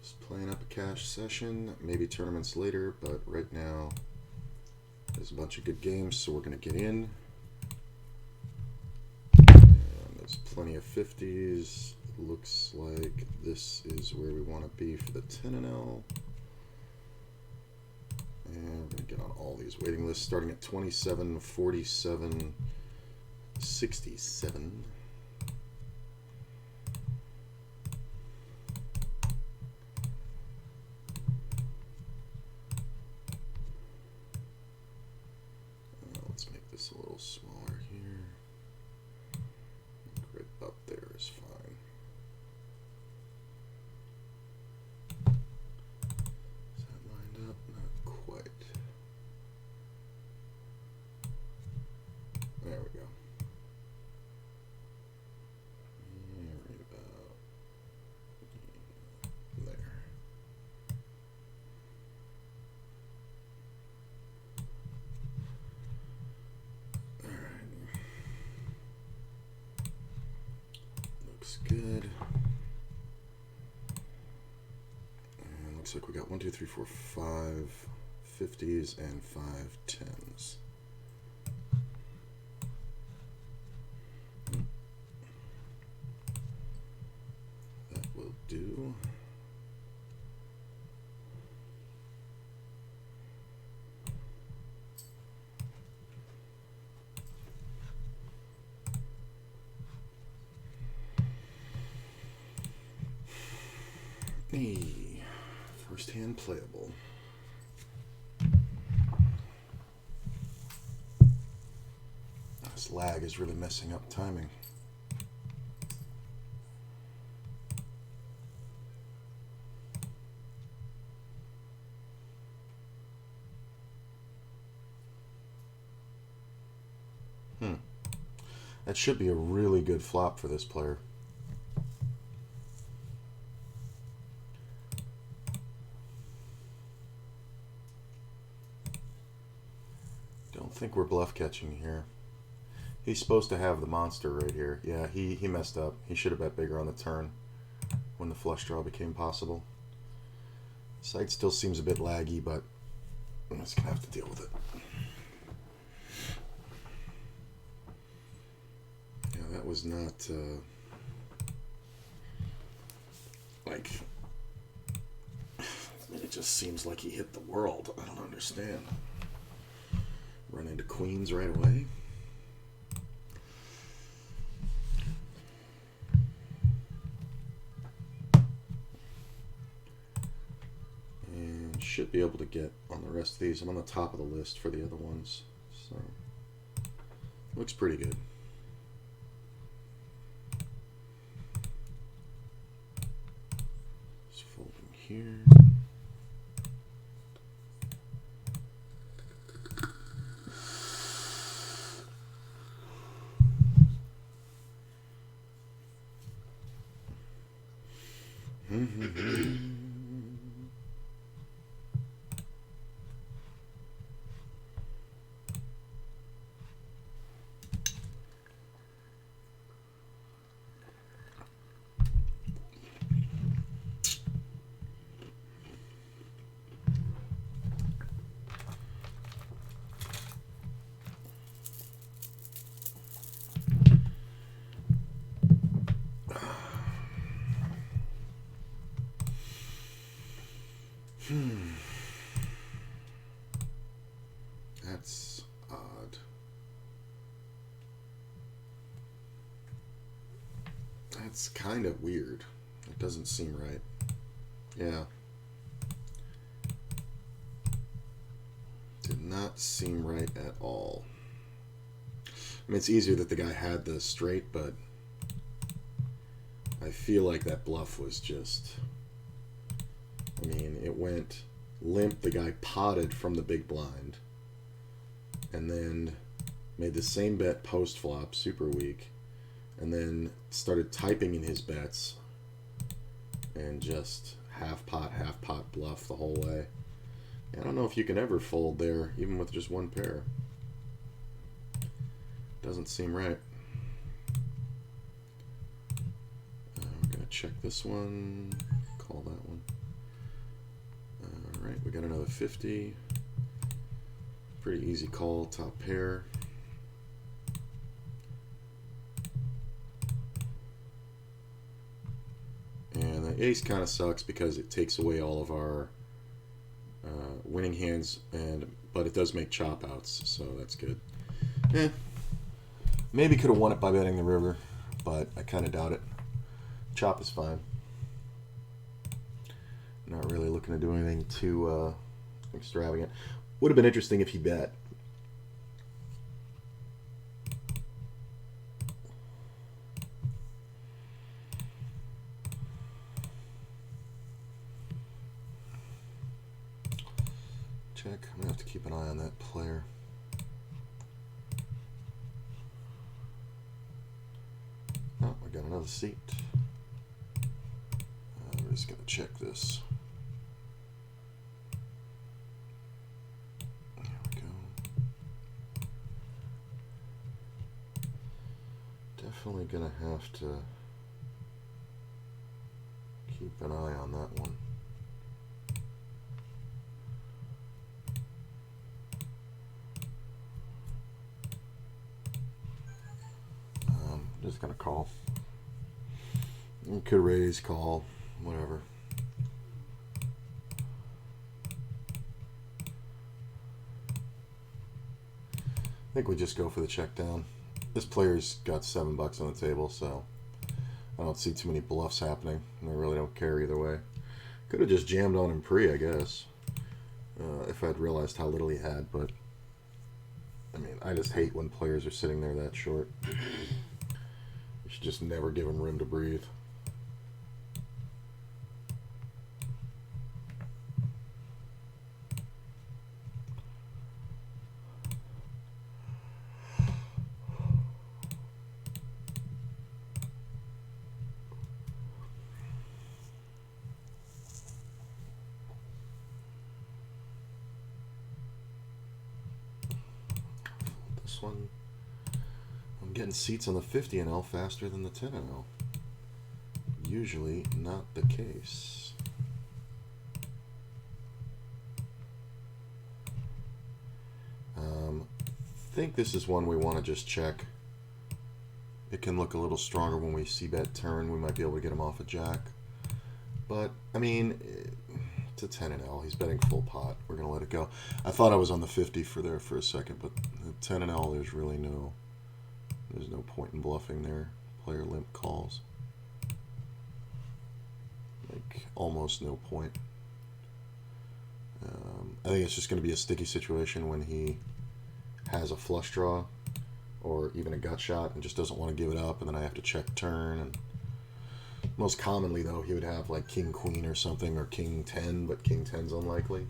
Just playing up a cash session, maybe tournaments later, but right now there's a bunch of good games, so we're going to get in. And there's plenty of 50s. Looks like this is where we want to be for the 10-0. And we're going to get on all these waiting lists, starting at 27, 47, 67. Let's make this a little smaller here. Right up there is fine. Is that lined up? Not quite. There we go. Yeah, right about there. Alright. Looks good. And looks like we got 1, 2, 3, 4, 5 50s and 5 10s. That will do. Hey, first hand playable. This lag is really messing up timing. That should be a really good flop for this player. Don't think we're bluff catching here. He's supposed to have the monster right here. Yeah, he messed up. He should have bet bigger on the turn when the flush draw became possible. Side still seems a bit laggy, but I'm just going to have to deal with it. Yeah, that was not like... it just seems like he hit the world. I don't understand. Run into queens right away. And should be able to get on the rest of these. I'm on the top of the list for the other ones, so looks pretty good. Just folding here. That's odd. That's kind of weird. It doesn't seem right. Yeah. Did not seem right at all. I mean, it's easier that the guy had the straight, but I feel like that bluff was just... I mean, it went limp. The guy potted from the big blind and then made the same bet post flop, super weak, and then started typing in his bets and just half pot bluff the whole way. I don't know if you can ever fold there, even with just one pair. Doesn't seem right. We're going to check this one, call that one. Alright, we got another 50. Pretty easy call, top pair. And the ace kind of sucks because it takes away all of our winning hands, but it does make chop outs, so that's good. Maybe could have won it by betting the river, but I kind of doubt it. Chop is fine. Not really looking to do anything too extravagant. Would have been interesting if he bet. Check. I'm going to have to keep an eye on that player. Oh, we got another seat. We're just going to check this. There we go. Definitely going to have to keep an eye on that one. Just gonna call. You could raise, call, whatever. I think we just go for the check down. This player's got $7 on the table, so I don't see too many bluffs happening, and I really don't care either way. Could have just jammed on him pre, I guess, if I'd realized how little he had, but I mean, I just hate when players are sitting there that short. You should just never give them room to breathe. This one, I'm getting seats on the 50 NL faster than the 10 NL. Usually not the case. I think this is one we want to just check. It can look a little stronger when we see bet turn. We might be able to get him off a jack. But, I mean, it's a 10 and L. He's betting full pot. We're going to let it go. I thought I was on the 50 for a second, but the 10 and L, there's really no point in bluffing there. Player limp calls. Like, almost no point. I think it's just going to be a sticky situation when he has a flush draw or even a gut shot and just doesn't want to give it up, and then I have to check turn. And most commonly, though, he would have like king queen or something, or king 10, but king 10's unlikely.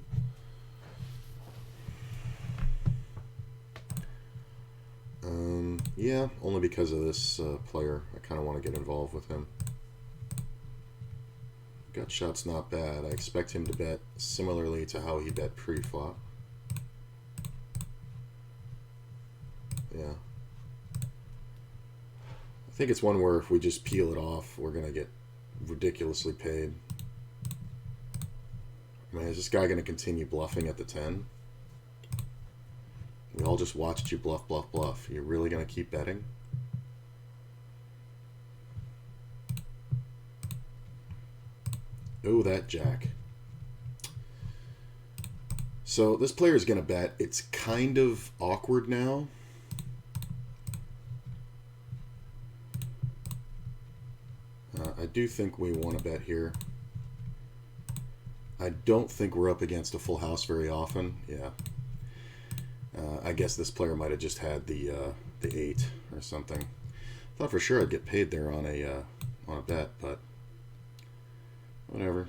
Yeah, only because of this player. I kind of want to get involved with him. Gut shot's not bad. I expect him to bet similarly to how he bet pre-flop. Yeah. I think it's one where if we just peel it off, we're going to get ridiculously paid. I mean, is this guy going to continue bluffing at the 10? We all just watched you bluff, bluff, bluff. You're really going to keep betting? Oh, that jack. So this player is going to bet. It's kind of awkward now. I do think we want to bet here. I don't think we're up against a full house very often. Yeah. I guess this player might have just had the 8 or something. Thought for sure I'd get paid there on a bet, but whatever.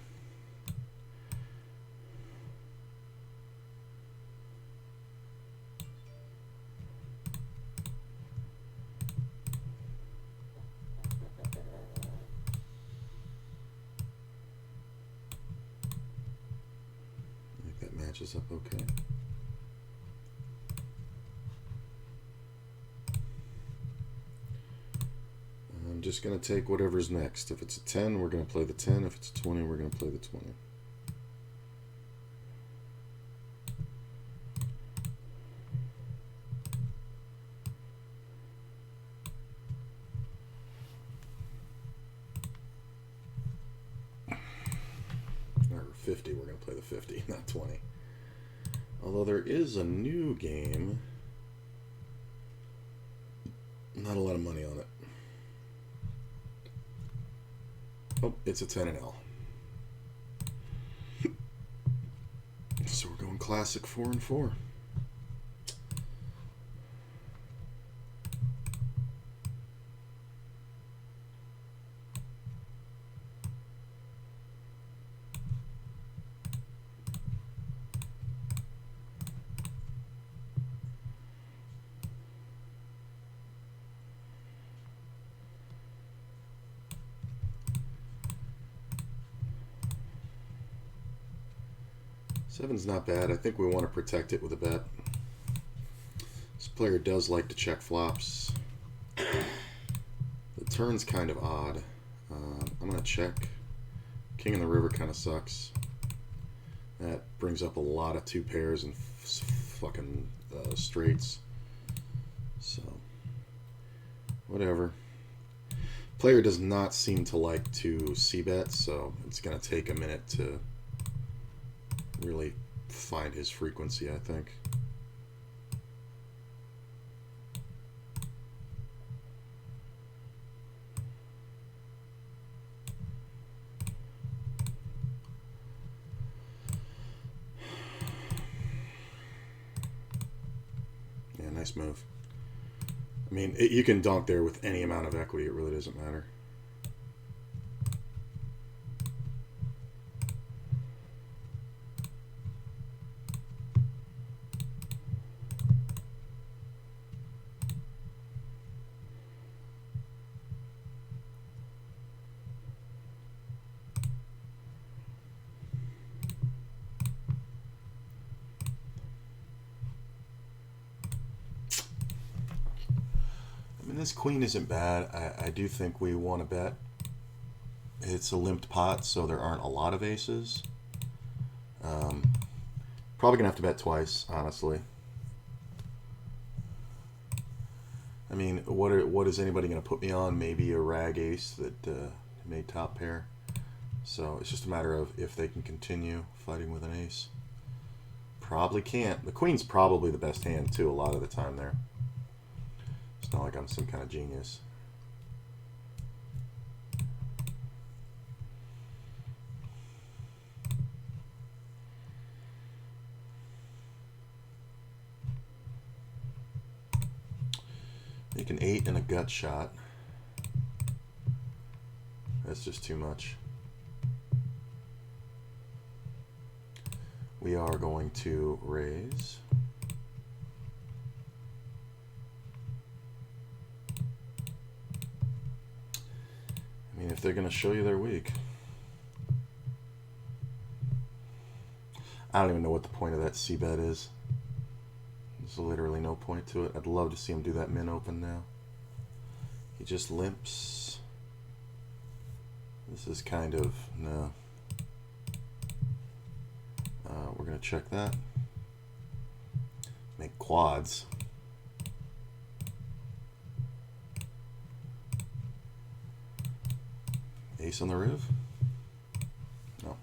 I think that matches up okay. I'm just going to take whatever's next. If it's a 10, we're going to play the 10. If it's a 20, we're going to play the 20. 50, we're going to play the 50, not 20. Although there is a new game. Not a lot of money on it. Oh, it's a 10 and L. So we're going classic 4 and 4. Seven's not bad. I think we want to protect it with a bet. This player does like to check flops. The turn's kind of odd. I'm going to check. King in the river kind of sucks. That brings up a lot of 2 pairs and fucking straights. So, whatever. Player does not seem to like to c-bet, so it's going to take a minute to really find his frequency, I think. Yeah, nice move. I mean, you can donk there with any amount of equity. It really doesn't matter. This queen isn't bad. I do think we want to bet. It's a limped pot, so there aren't a lot of aces. Probably gonna have to bet twice, honestly. I mean, what is anybody gonna put me on? Maybe a rag ace that made top pair. So it's just a matter of if they can continue fighting with an ace. Probably can't. The queen's probably the best hand too. A lot of the time there. It's not like I'm some kind of genius. Make an 8 and a gut shot. That's just too much. We are going to raise. I mean, if they're going to show you they're weak. I don't even know what the point of that c-bet is. There's literally no point to it. I'd love to see him do that min open now. He just limps. This is kind of, no. We're going to check that. Make quads. Ace on the riv? No.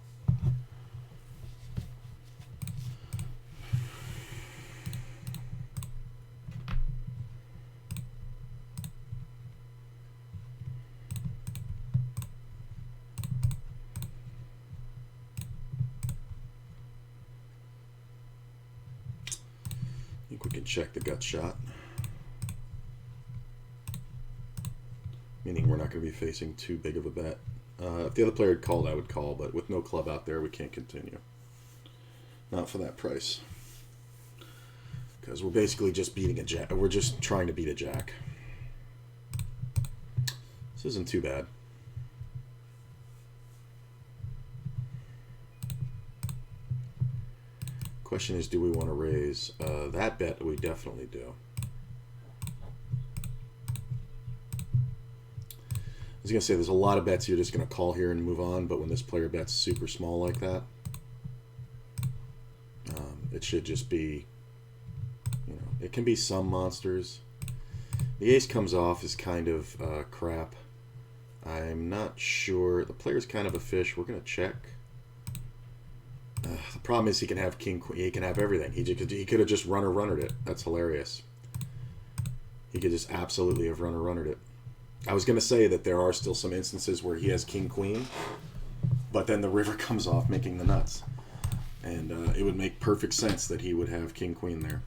I think we can check the gut shot. Meaning we're not going to be facing too big of a bet. If the other player had called, I would call, but with no club out there, we can't continue. Not for that price. Because we're basically just beating a jack. We're just trying to beat a jack. This isn't too bad. Question is, do we want to raise? That bet we definitely do. I was going to say, there's a lot of bets you're just going to call here and move on, but when this player bets super small like that, it should just be, you know, it can be some monsters. The ace comes off is kind of crap. I'm not sure. The player's kind of a fish. We're going to check. The problem is he can have king queen. He can have everything. He could have just runnered it. That's hilarious. He could just absolutely have runnered it. I was going to say that there are still some instances where he has king queen, but then the river comes off, making the nuts. And it would make perfect sense that he would have king queen there.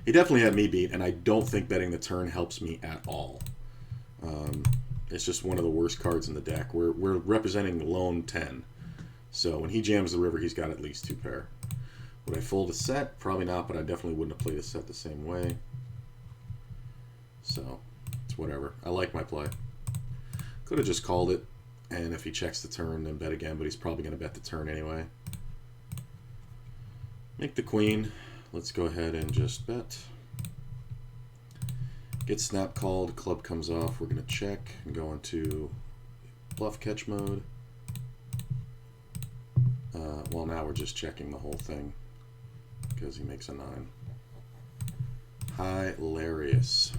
He definitely had me beat, and I don't think betting the turn helps me at all. It's just one of the worst cards in the deck. We're representing lone 10. So when he jams the river, he's got at least 2 pair. Would I fold a set? Probably not, but I definitely wouldn't have played a set the same way. So it's whatever. I like my play. Could have just called it, and if he checks the turn, then bet again, but he's probably going to bet the turn anyway. Make the queen. Let's go ahead and just bet. Get snap called. Club comes off. We're going to check and go into bluff catch mode. Well, now we're just checking the whole thing because he makes a 9. Hilarious.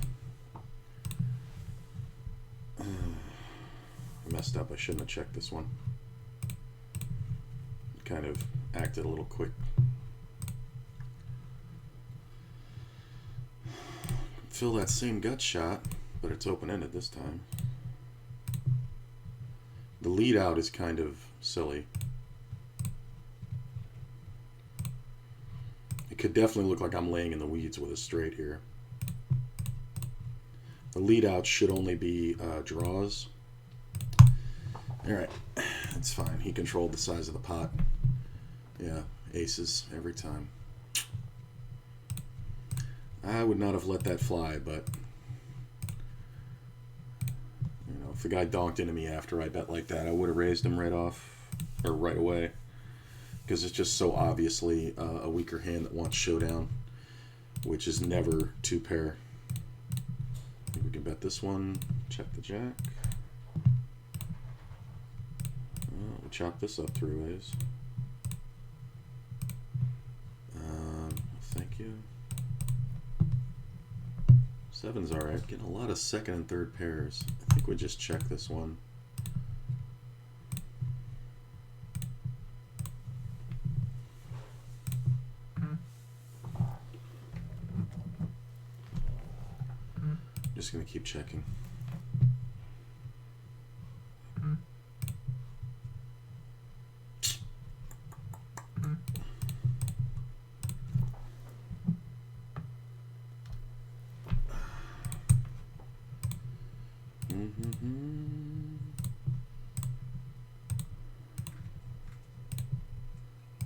I messed up. I shouldn't have checked this one. Kind of acted a little quick. Fill that same gut shot, but it's open-ended this time. The lead out is kind of silly. It could definitely look like I'm laying in the weeds with a straight here. The lead out should only be draws. Alright, that's fine. He controlled the size of the pot. Yeah, aces every time. I would not have let that fly, but you know, if the guy donked into me after I bet like that, I would have raised him right off, or right away, because it's just so obviously a weaker hand that wants showdown, which is never 2 pair. I think we can bet this one, check the jack. We'll chop this up 3 ways. Thank you. 7's alright. Getting a lot of second and third pairs. I think we just check this one. Just going to keep checking.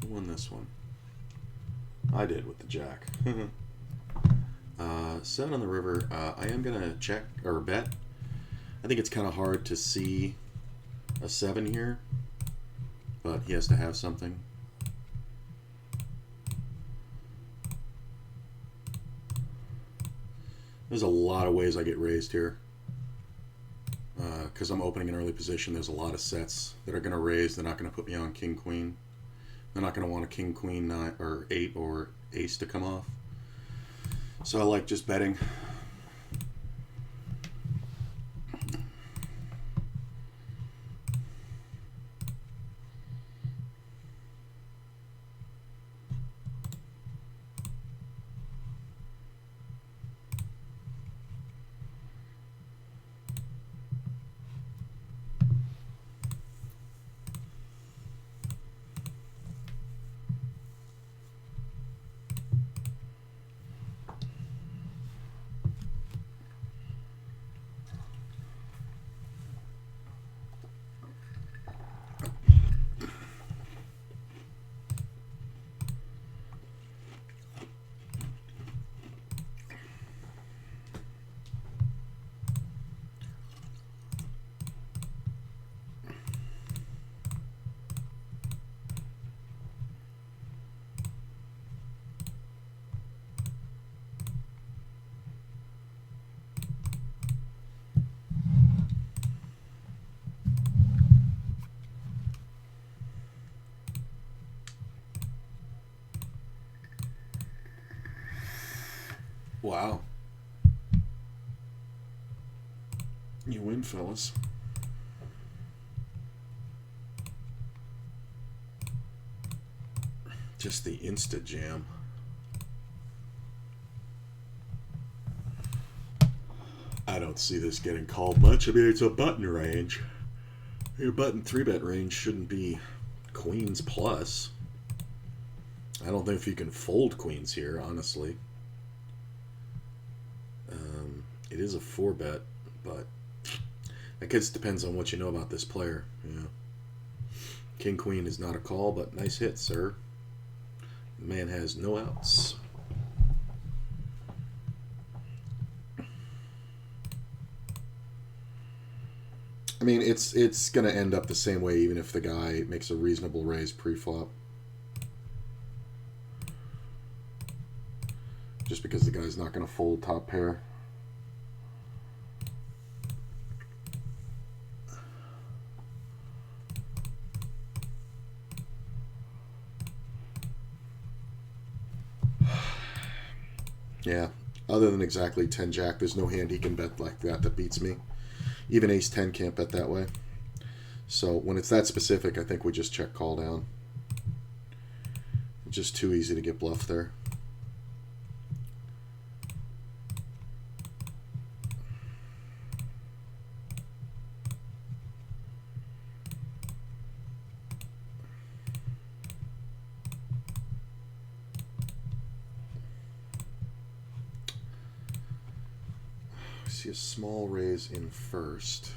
Who won this one? I did with the jack. 7 on the river. I am going to check or bet. I think it's kind of hard to see a 7 here, but he has to have something. There's a lot of ways I get raised here. Because I'm opening an early position, there's a lot of sets that are going to raise. They're not going to put me on king queen. They're not going to want a king queen 9 or 8 or ace to come off. So I like just betting. Wow. You win, fellas. Just the insta jam. I don't see this getting called much. I mean, it's a button range. Your button 3-bet range shouldn't be queens plus. I don't think if you can fold queens here, honestly. It is a 4-bet, but I guess it depends on what you know about this player. Yeah. King queen is not a call, but nice hit, sir. The man has no outs. I mean, it's going to end up the same way even if the guy makes a reasonable raise pre-flop. Just because the guy's not going to fold top pair. Yeah, other than exactly 10-jack, there's no hand he can bet like that beats me. Even ace-10 can't bet that way. So when it's that specific, I think we just check call down. It's just too easy to get bluffed there. See a small raise in first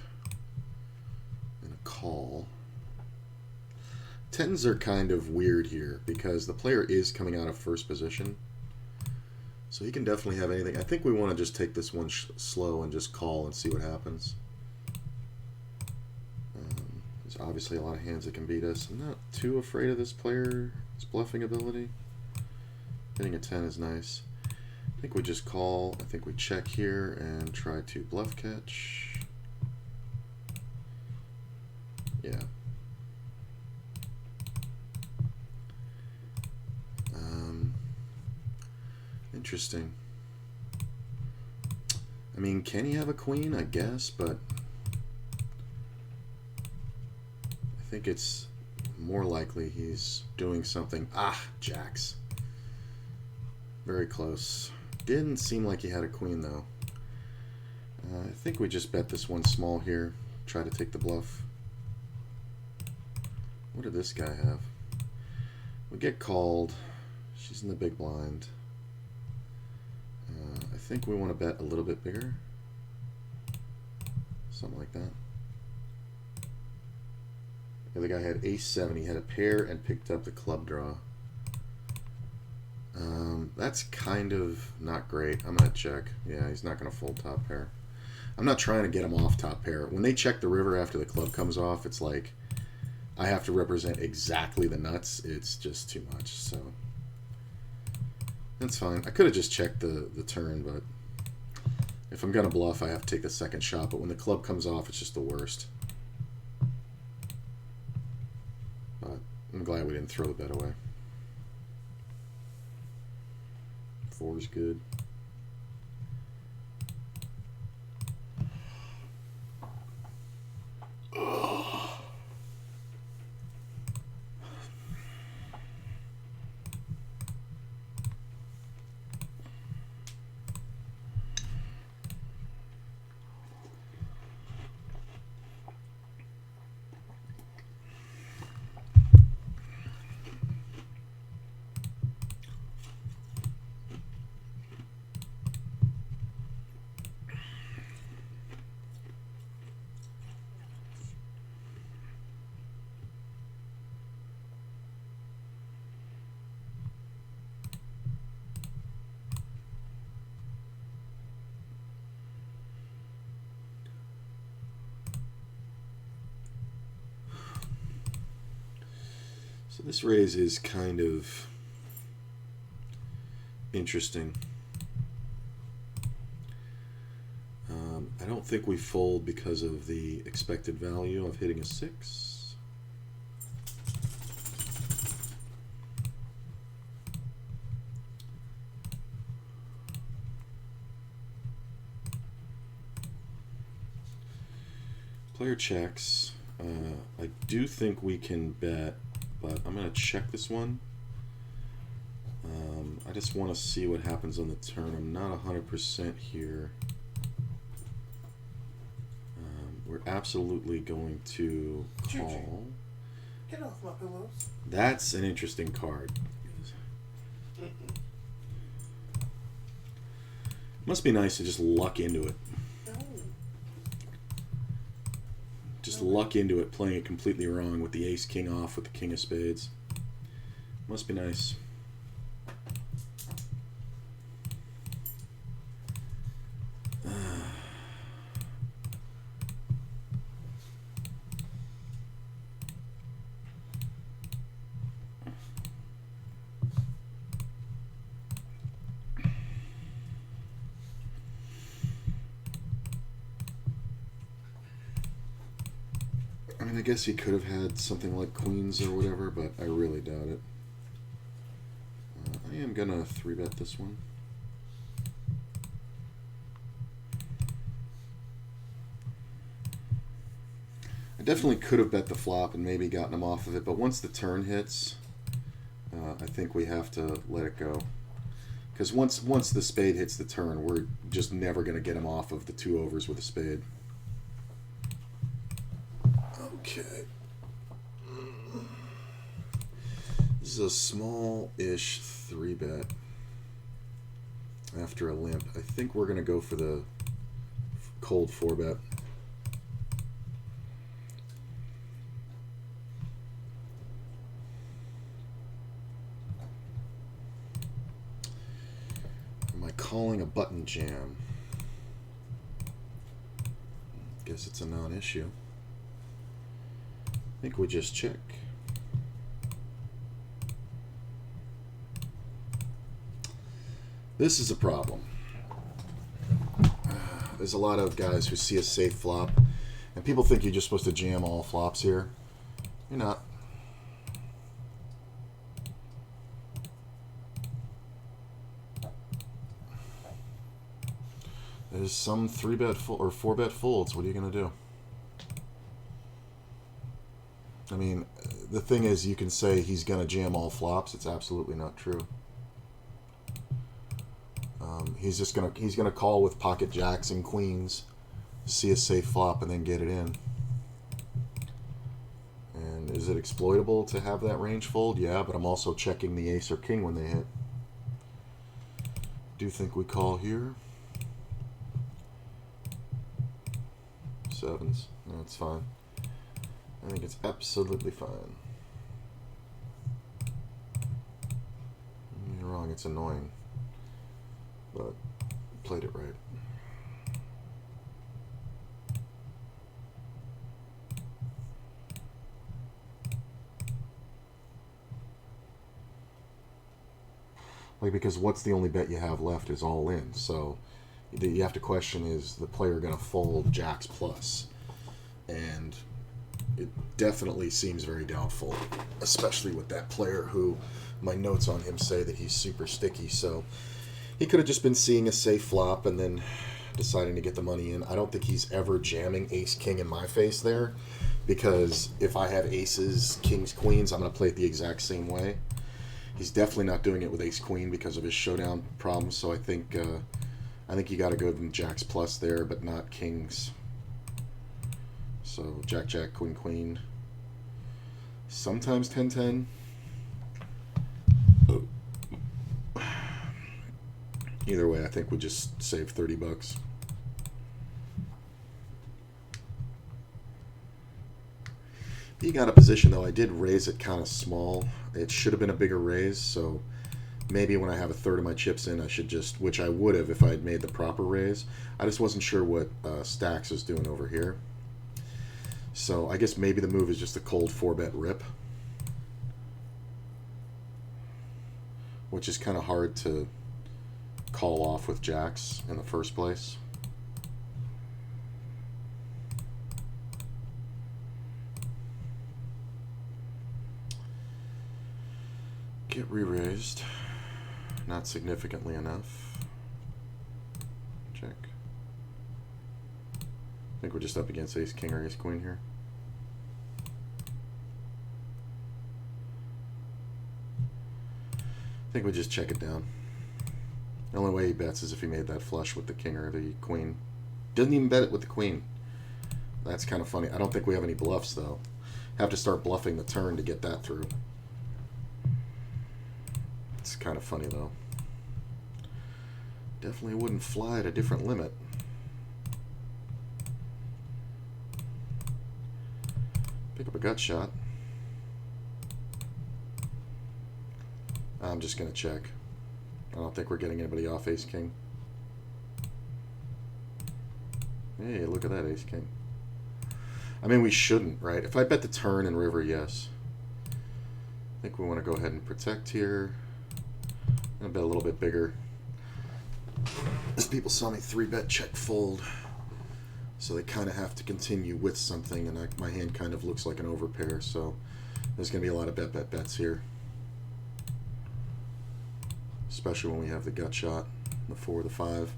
and a call. Tens are kind of weird here because the player is coming out of first position, so he can definitely have anything. I think we want to just take this one slow and just call and see what happens. There's obviously a lot of hands that can beat us. I'm not too afraid of this player's bluffing ability. Hitting a 10 is nice. I think we just call. I think we check here and try to bluff catch. Yeah. Interesting. I mean, can he have a queen? I guess, but I think it's more likely he's doing something. Ah, jacks. Very close. Didn't seem like he had a queen, though. I think we just bet this one small here. Try to take the bluff. What did this guy have? We get called. She's in the big blind. I think we want to bet a little bit bigger. Something like that. The other guy had ace-7. He had a pair and picked up the club draw. That's kind of not great. I'm going to check. Yeah, he's not going to fold top pair. I'm not trying to get him off top pair. When they check the river after the club comes off, it's like I have to represent exactly the nuts. It's just too much, so that's fine. I could have just checked the turn, but if I'm going to bluff, I have to take the second shot. But when the club comes off, it's just the worst. But I'm glad we didn't throw the bet away. 4 is good. So this raise is kind of interesting. I don't think we fold because of the expected value of hitting a 6. Player checks. I do think we can bet, but I'm going to check this one I just want to see what happens on the turn. I'm not 100% here. We're absolutely going to call. Get off my pillows. That's an interesting card. Must be nice to just luck into it. Just luck into it, playing it completely wrong with the ace king off with the king of spades. Must be nice. I mean, I guess he could have had something like queens or whatever, but I really doubt it. I am going to 3-bet this one. I definitely could have bet the flop and maybe gotten him off of it, but once the turn hits, I think we have to let it go. Because once the spade hits the turn, we're just never going to get him off of the 2 overs with a spade. Okay. This is a small-ish 3-bet after a limp. I think we're going to go for the cold 4-bet. Am I calling a button jam? Guess it's a non-issue. I think we just check. This is a problem. There's a lot of guys who see a safe flop, and people think you're just supposed to jam all flops here. You're not. There's some 3-bet or 4-bet folds. What are you going to do? I mean, the thing is, you can say he's going to jam all flops. It's absolutely not true. He's gonna call with pocket jacks and queens, see a safe flop, and then get it in. And is it exploitable to have that range fold? Yeah, but I'm also checking the ace or king when they hit. Do you think we call here? 7s. No, it's fine. I think it's absolutely fine. You're wrong, it's annoying. But played it right. Like, because what's the only bet you have left is all in. So you have to question, is the player going to fold jacks plus? And it definitely seems very doubtful, especially with that player who my notes on him say that he's super sticky. So he could have just been seeing a safe flop and then deciding to get the money in. I don't think he's ever jamming ace-king in my face there, because if I have aces, kings, queens, I'm going to play it the exact same way. He's definitely not doing it with ace-queen because of his showdown problems, so I think you got to go to jacks plus there, but not kings. So jack, jack, queen, queen. Sometimes 10-10. Either way, I think we just save $30. He got a position, though. I did raise it kind of small. It should have been a bigger raise, so maybe when I have a third of my chips in, I should just, which I would have if I had made the proper raise. I just wasn't sure what Stacks was doing over here. So I guess maybe the move is just a cold 4-bet rip, which is kind of hard to call off with jacks in the first place. Get re-raised. Not significantly enough. Check. I think we're just up against ace king or ace queen here. I think we just check it down. The only way he bets is if he made that flush with the king or the queen. Doesn't even bet it with the queen. That's kind of funny. I don't think we have any bluffs, though. Have to start bluffing the turn to get that through. It's kind of funny, though. Definitely wouldn't fly at a different limit. Pick up a gut shot. I'm just going to check. I don't think we're getting anybody off ace-king. Hey, look at that ace-king. I mean, we shouldn't, right? If I bet the turn and river, yes. I think we want to go ahead and protect here. I'm going to bet a little bit bigger. As people saw me 3-bet check fold. So they kind of have to continue with something, and my hand kind of looks like an overpair, so there's going to be a lot of bets here. Especially when we have the gut shot, the 4, the 5.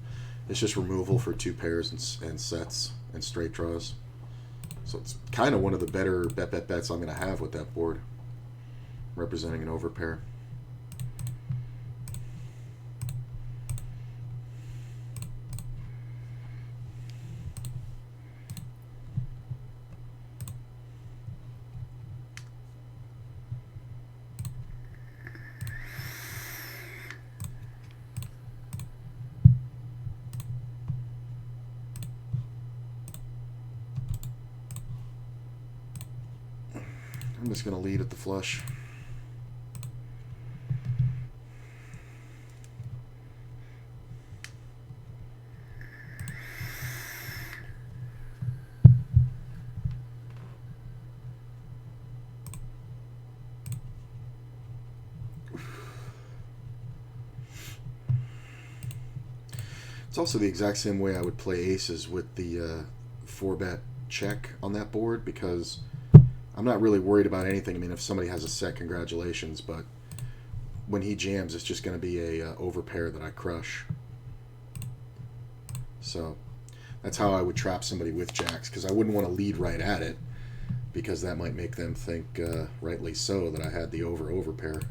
It's just removal for 2 pairs and sets and straight draws. So it's kind of one of the better bets I'm going to have with that board, representing an overpair. I'm just going to lead at the flush. It's also the exact same way I would play aces with the 4-bet check on that board, because I'm not really worried about anything. I mean, if somebody has a set, congratulations, but when he jams, it's just going to be a overpair that I crush. So that's how I would trap somebody with jacks, because I wouldn't want to lead right at it, because that might make them think, rightly so, that I had the overpair.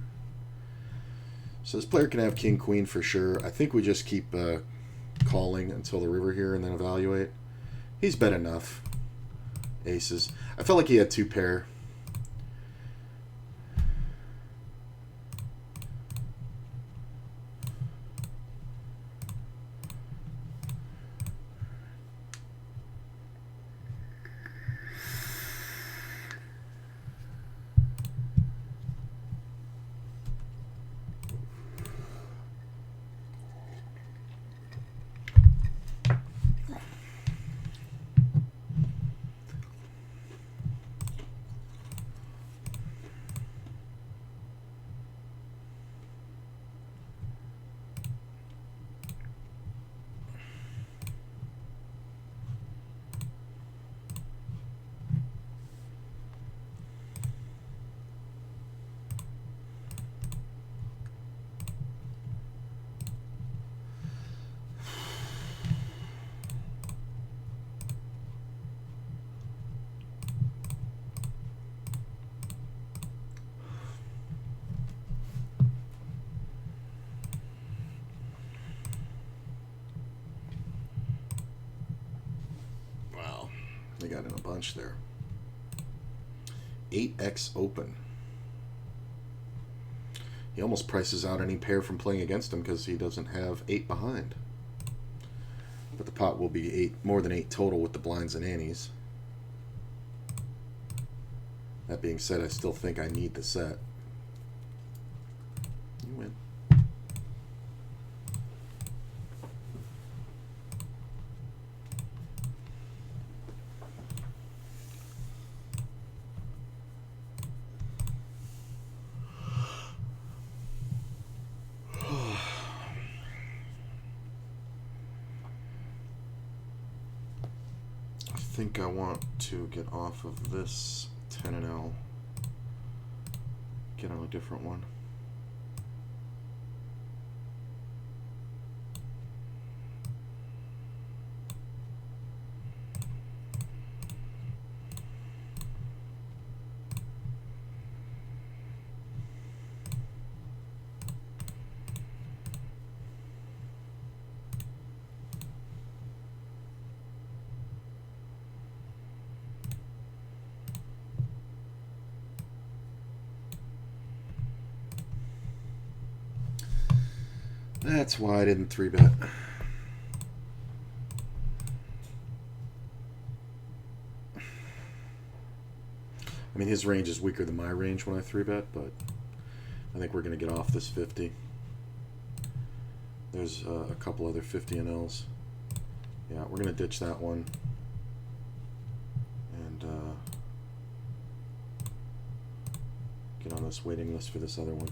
So this player can have king-queen for sure. I think we just keep calling until the river here and then evaluate. He's bet enough. Aces. I felt like he had 2 pair. They got in a bunch there. 8x open. He almost prices out any pair from playing against him because he doesn't have 8 behind. But the pot will be more than 8 total with the blinds and antes. That being said, I still think I need the set. You win. I think I want to get off of this 10 and L, get on a different one. That's why I didn't 3-bet. I mean, his range is weaker than my range when I 3-bet, but I think we're going to get off this 50. There's a couple other 50 NLs. Yeah, we're going to ditch that one. And get on this waiting list for this other one.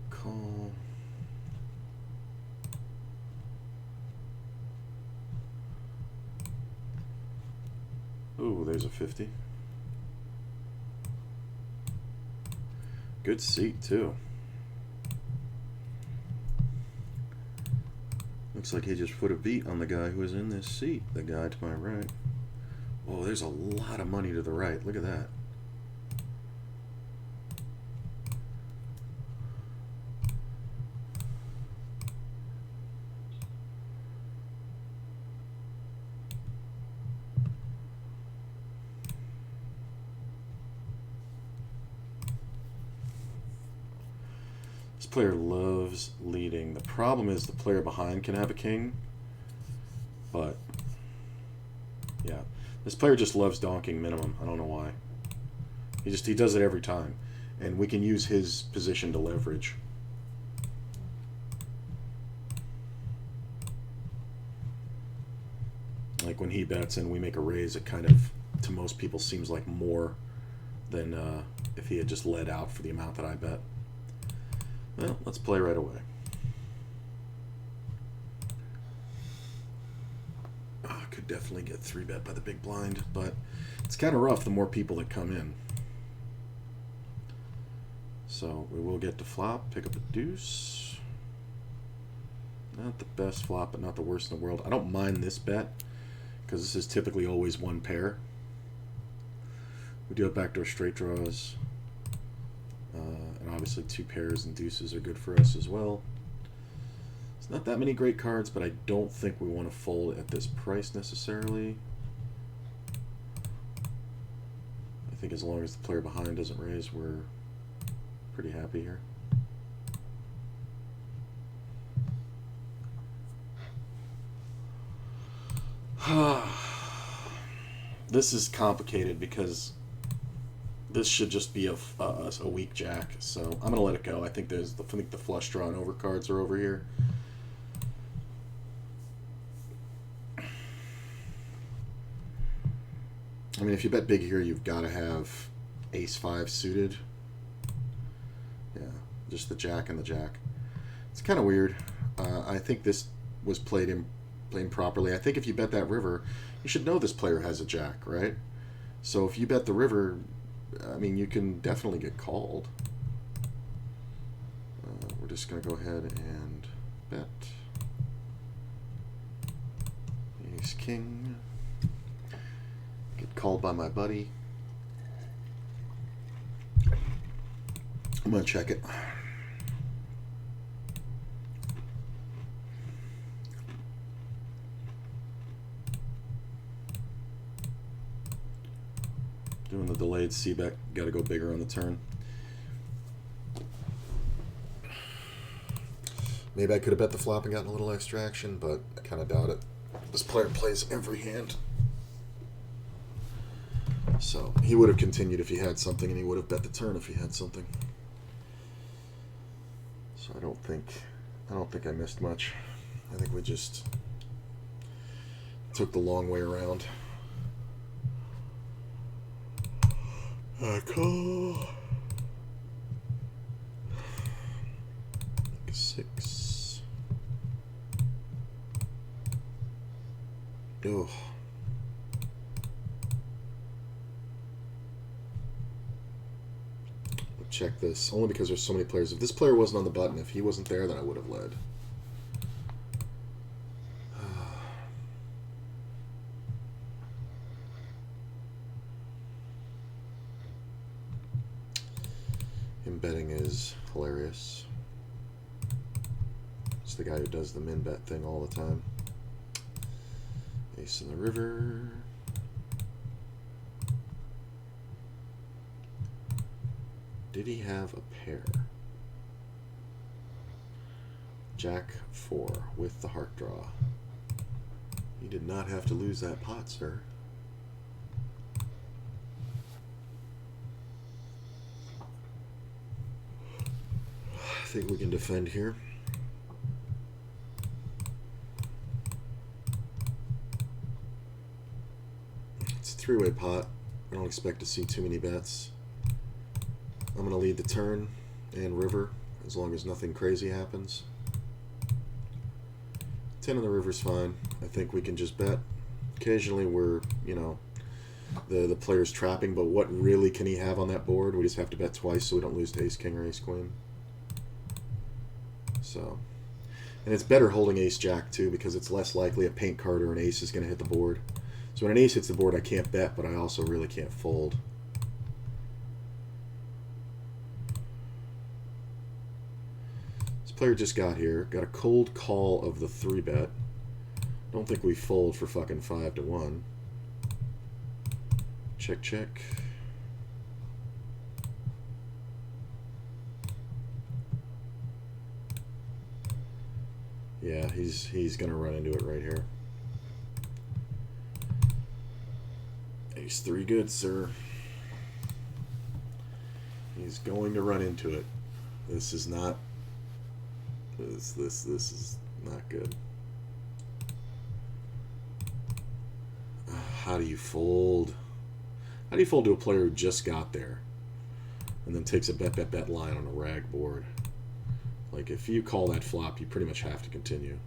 Call. Ooh, there's a 50. Good seat, too. Looks like he just put a beat on the guy who was in this seat, the guy to my right. Oh, there's a lot of money to the right. Look at that. This player loves leading. The problem is the player behind can have a king, but yeah, this player just loves donking minimum. I don't know why. He does it every time, and we can use his position to leverage. Like when he bets and we make a raise, it kind of, to most people, seems like more than if he had just led out for the amount that I bet. Well, let's play right away. Oh, I could definitely get 3-bet by the big blind, but it's kind of rough the more people that come in. So we will get to flop, pick up a deuce. Not the best flop, but not the worst in the world. I don't mind this bet, because this is typically always one pair. We do have backdoor straight draws. And obviously 2 pairs and deuces are good for us as well. It's not that many great cards, but I don't think we want to fold at this price necessarily. I think as long as the player behind doesn't raise, we're pretty happy here. This is complicated because this should just be a weak jack, so I'm gonna let it go. I think the flush draw and overcards are over here. I mean, if you bet big here, you've got to have ace-5 suited. Yeah, just the jack and the jack. It's kind of weird. I think this was played improperly. I think if you bet that river, you should know this player has a jack, right? So if you bet the river, I mean, you can definitely get called. We're just going to go ahead and bet. Ace king. Get called by my buddy. I'm going to check it. Doing the delayed c-bet, got to go bigger on the turn. Maybe I could have bet the flop and gotten a little extra action, but I kind of doubt it. This player plays every hand. So he would have continued if he had something, and he would have bet the turn if he had something. So I don't think I missed much. I think we just took the long way around. I call. Like 6. Oh. Check this, only because there's so many players. If this player wasn't on the button, if he wasn't there, then I would have led. Him betting is hilarious. It's the guy who does the min bet thing all the time. Ace in the river. did he have a pair? Jack 4 with the heart draw. You did not have to lose that pot, sir. I think we can defend here. It's a three-way pot. I don't expect to see too many bets. I'm going to lead the turn and river as long as nothing crazy happens. 10 on the river's fine. I think we can just bet. Occasionally we're, you know, the player's trapping, but what really can he have on that board? We just have to bet twice so we don't lose to ace king or ace queen. So, and it's better holding ace jack too because it's less likely a paint card or an ace is going to hit the board. So when an ace hits the board, I can't bet, but I also really can't fold. This player just got here, got a cold call of the 3-bet. Don't think we fold for fucking 5 to 1. Check, check. Yeah, he's gonna run into it right here. Ace 3 good, sir. He's going to run into it. This is not. This is not good. How do you fold? How do you fold to a player who just got there and then takes a bet line on a rag board? Like, if you call that flop, you pretty much have to continue.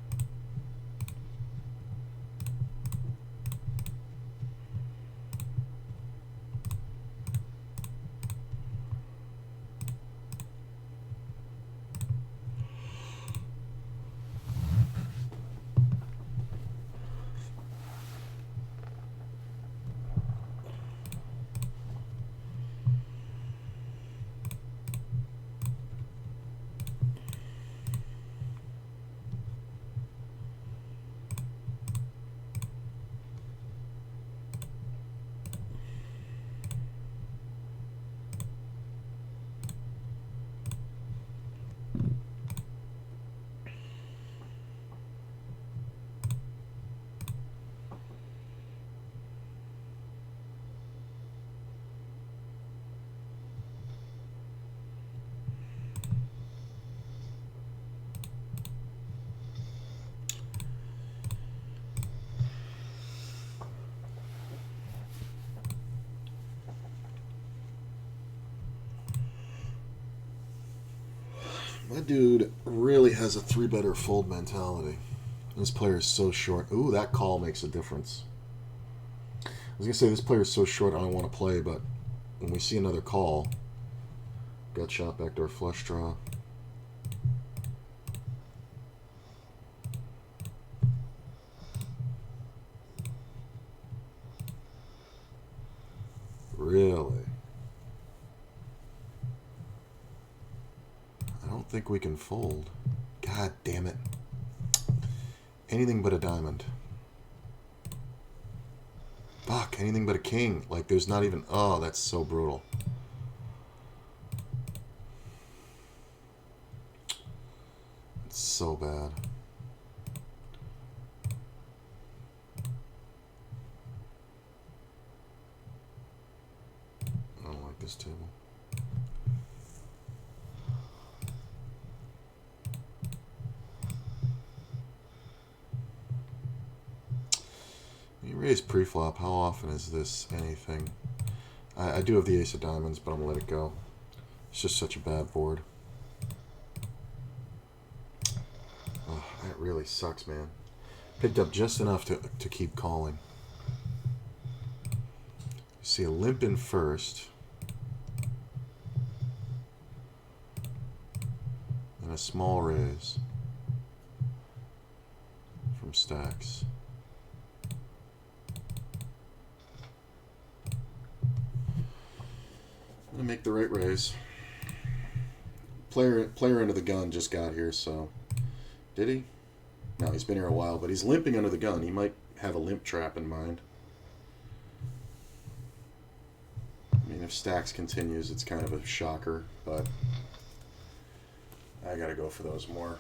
My dude really has a 3-better fold mentality. This player is so short. Ooh, that call makes a difference. I was going to say, this player is so short I don't want to play, but when we see another call, gut shot, backdoor flush draw. Really? I don't think we can fold. God damn it. Anything but a diamond. Fuck, anything but a king. Like, there's not even... Oh, that's so brutal. It's so bad. I don't like this table. You raise pre-flop. How often is this anything? I do have the ace of diamonds, but I'm going to let it go. It's just such a bad board. Oh, that really sucks, man. Picked up just enough to keep calling. See a limp in first. And a small raise from stacks. I'm gonna make the right raise. Player under the gun just got here, so did he? No, he's been here a while, but he's limping under the gun. He might have a limp trap in mind. I mean, If stacks continues, it's kind of a shocker, but I gotta go for those more.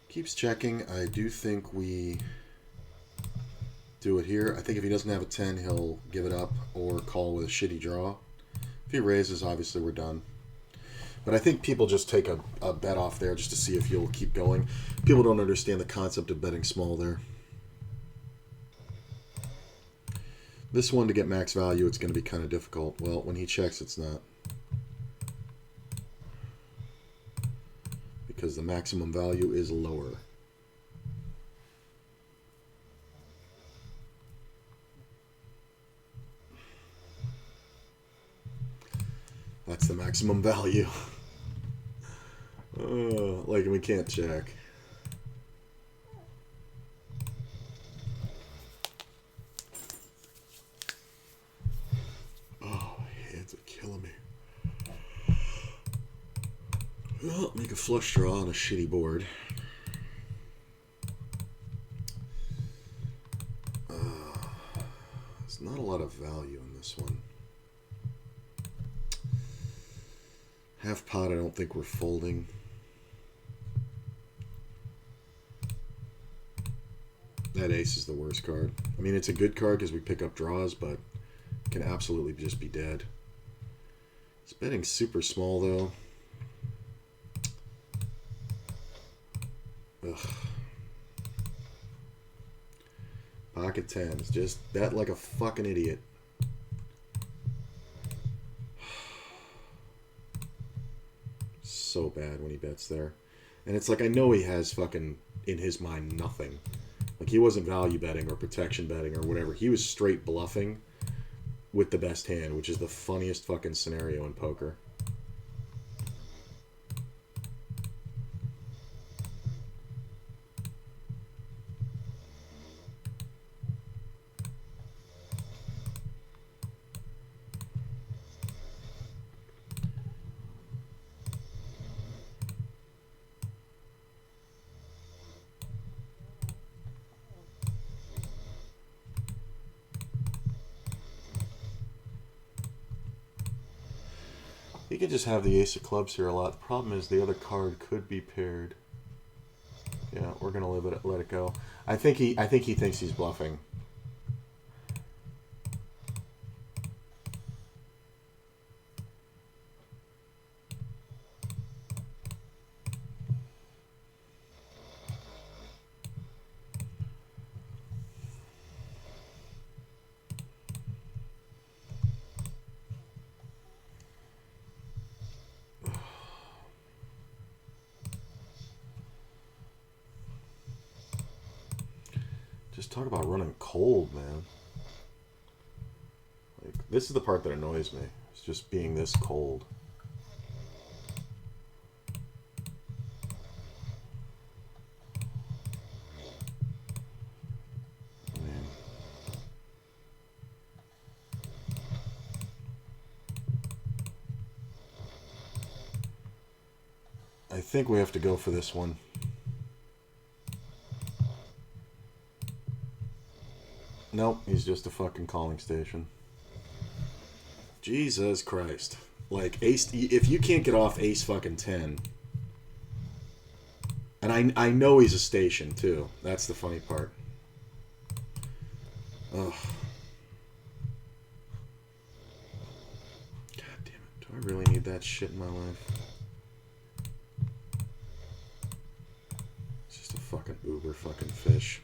Keeps checking. I do think we do it here. I think if he doesn't have a 10, he'll give it up or call with a shitty draw. If he raises, obviously we're done. But I think people just take a bet off there just to see if you'll keep going. People don't understand the concept of betting small there. This one, to get max value, it's going to be kind of difficult. Well, when he checks, it's not. Because the maximum value is lower. That's the maximum value. Like, we can't check. Oh, my hands are killing me. Well, make a flush draw on a shitty board. There's not a lot of value in this one. Half pot, I don't think we're folding. That ace is the worst card. I mean, it's a good card because we pick up draws, but it can absolutely just be dead. It's betting super small, though. Ugh. Pocket tens. Just bet like a fucking idiot. So bad when he bets there. And it's like, I know he has fucking, in his mind, nothing. Like, he wasn't value betting or protection betting or whatever. He was straight bluffing with the best hand, which is the funniest fucking scenario in poker. You could just have the ace of clubs here a lot. The problem is the other card could be paired. Yeah, we're gonna let it go. I think he thinks he's bluffing. Just talk about running cold, man. Like, this is the part that annoys me. It's just being this cold. Man. I think we have to go for this one. Nope, he's just a fucking calling station. Jesus Christ. Like, ace, if you can't get off ace fucking 10, and I know he's a station too. That's the funny part. Ugh. God damn it. Do I really need that shit in my life? It's just a fucking uber fucking fish.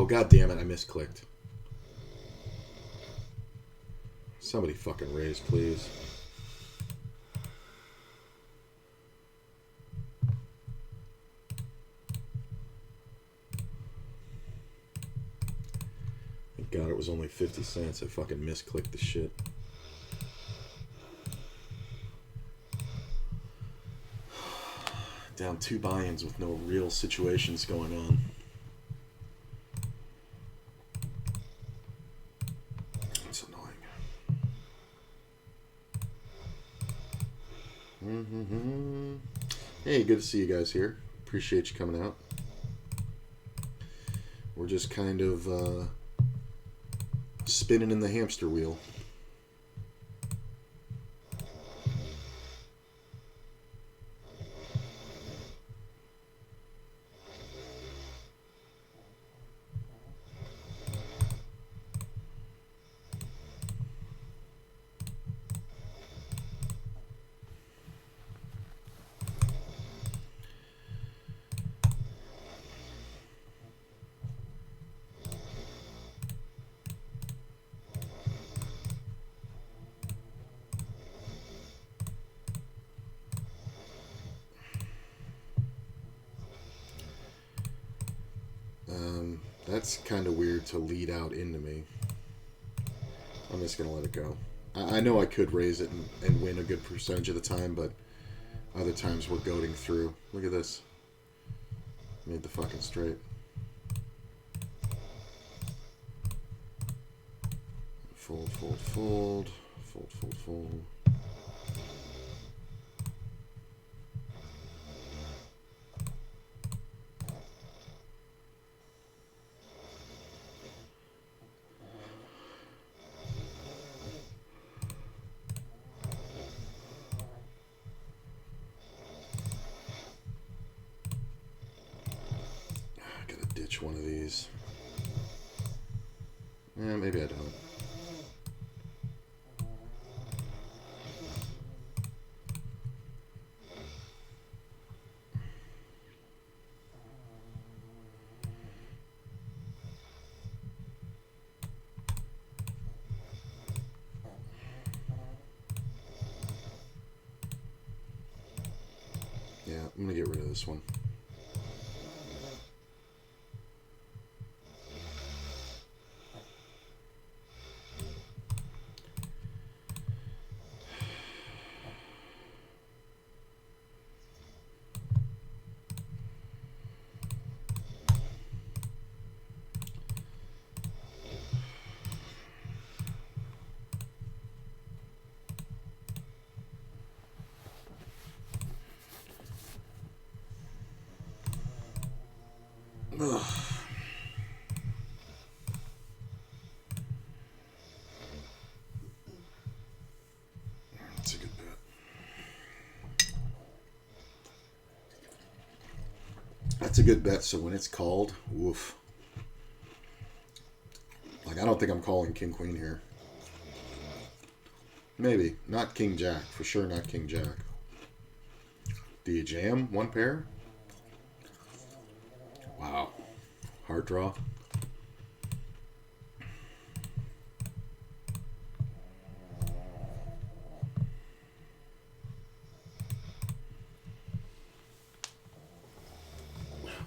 Oh, god damn it, I misclicked. Somebody fucking raise, please. Thank god it was only 50 cents. I fucking misclicked the shit. Down 2 buy-ins with no real situations going on. It's annoying. Hey, good to see you guys here. Appreciate you coming out. We're just kind of spinning in the hamster wheel. That's kind of weird to lead out into me. I'm just going to let it go. I know I could raise it and win a good percentage of the time, but other times we're goading through. Look at this. Made the fucking straight. Fold, fold, fold. Fold, fold, fold. One of these. Yeah, maybe I don't. Yeah, I'm gonna get rid of this one. Ugh. That's a good bet. That's a good bet, so when it's called, woof. Like, I don't think I'm calling King Queen here. Maybe. Not King Jack. For sure not King Jack. Do you jam one pair? Wow. Hard draw.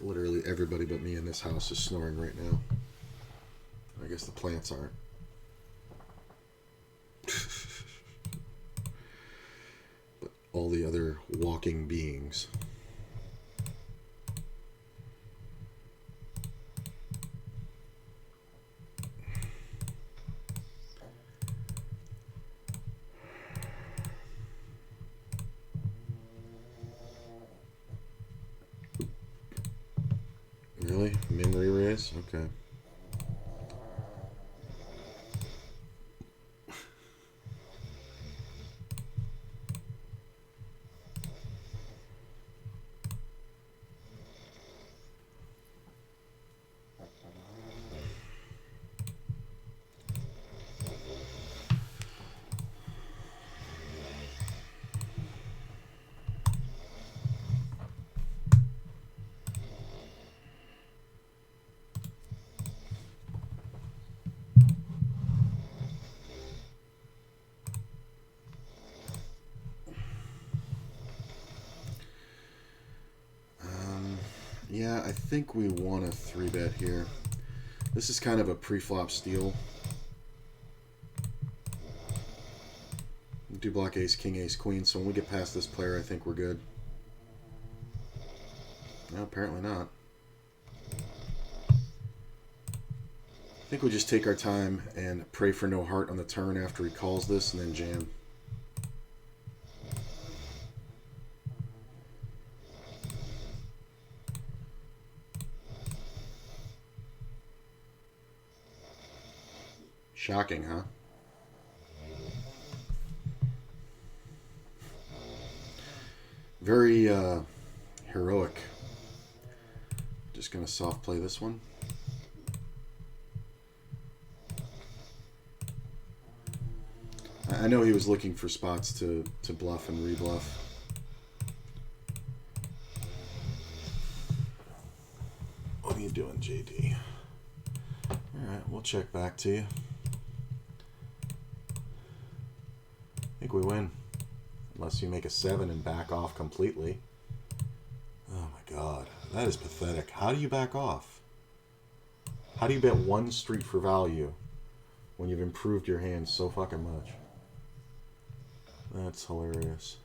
Literally everybody but me in this house is snoring right now. I guess the plants aren't. But all the other walking beings. Really? Memory raise? Okay. Yeah, I think we want a 3-bet here. This is kind of a pre-flop steal. Do block ace, king, ace, queen, so when we get past this player, I think we're good. No, apparently not. I think we just take our time and pray for no heart on the turn after he calls this and then jam. Shocking, huh? Very heroic. Just gonna soft play this one. I know he was looking for spots to bluff and rebluff. What are you doing, JD? Alright, we'll check back to you. I think we win. Unless you make a 7 and back off completely. Oh my god. That is pathetic. How do you back off? How do you bet one street for value when you've improved your hand so fucking much? That's hilarious.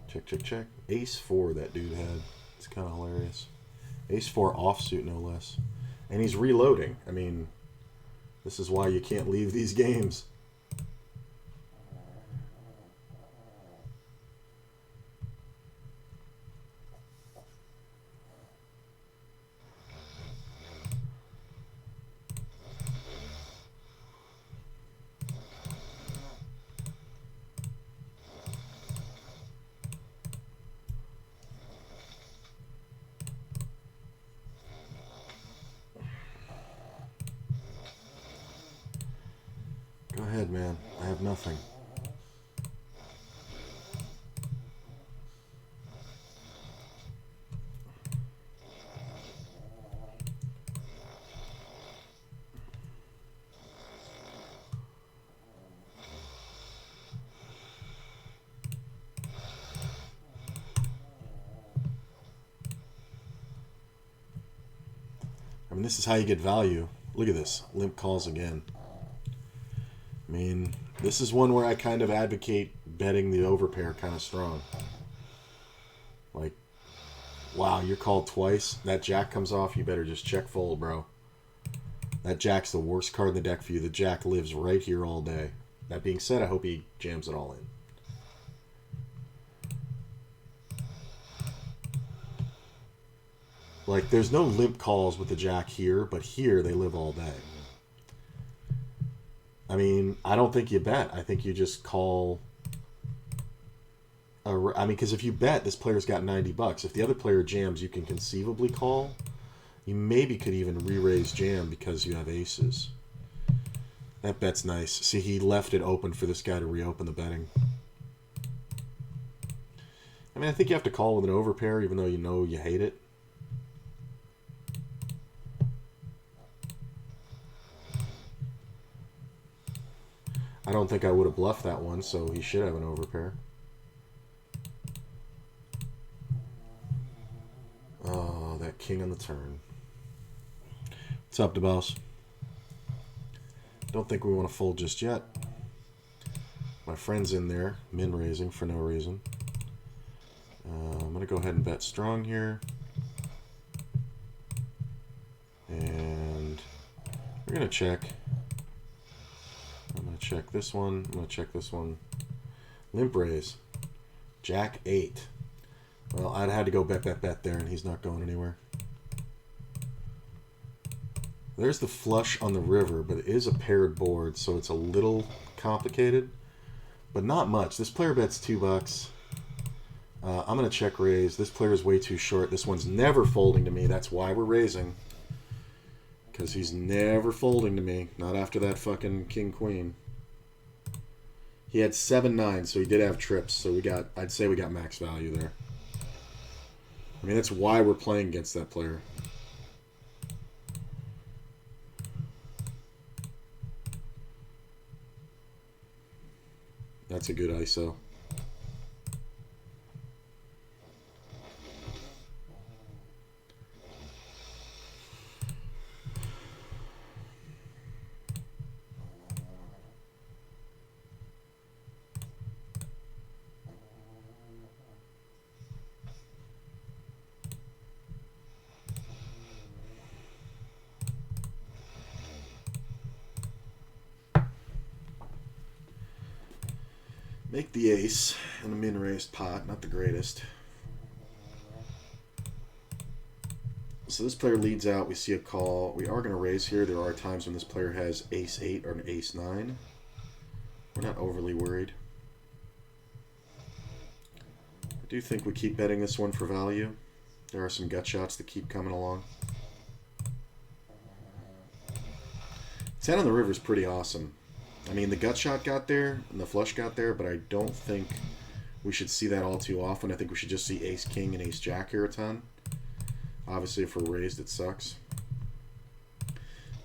Check, check, check. Ace 4 that dude had. It's kind of hilarious. Ace 4 offsuit, no less. And he's reloading. I mean, this is why you can't leave these games. Go ahead, man. I have nothing. I mean, this is how you get value. Look at this. Limp calls again. I mean, this is one where I kind of advocate betting the overpair kind of strong. Like, wow, you're called twice. That jack comes off, you better just check fold, bro. That jack's the worst card in the deck for you. The jack lives right here all day. That being said, I hope he jams it all in. Like, there's no limp calls with the jack here, but here they live all day. I mean, I don't think you bet. I think you just call. I mean, because if you bet, this player's got 90 bucks. If the other player jams, you can conceivably call. You maybe could even re-raise jam because you have aces. That bet's nice. See, he left it open for this guy to reopen the betting. I mean, I think you have to call with an overpair, even though you know you hate it. I don't think I would have bluffed that one, so he should have an overpair. Oh, that king on the turn. What's up, DeBoss? Don't think we want to fold just yet. My friend's in there, min raising for no reason. I'm going to go ahead and bet strong here. And we're going to check. I'm going to check this one. I'm going to check this one. Limp raise. Jack 8. Well, I'd had to go bet there, and he's not going anywhere. There's the flush on the river, but it is a paired board, so it's a little complicated. But not much. This player bets $2. I'm going to check raise. This player is way too short. This one's never folding to me. That's why we're raising. Because he's never folding to me. Not after that fucking king-queen. He had 7-9, so he did have trips. So I'd say we got max value there. I mean, that's why we're playing against that player. That's a good ISO. Make the ace in a min-raised pot, not the greatest. So this player leads out, we see a call. We are going to raise here. There are times when this player has ace-8 or an ace-9. We're not overly worried. I do think we keep betting this one for value. There are some gut shots that keep coming along. 10 on the river is pretty awesome. I mean, the gut shot got there and the flush got there, but I don't think we should see that all too often. I think we should just see ace-king and ace-jack here a ton. Obviously, if we're raised, it sucks.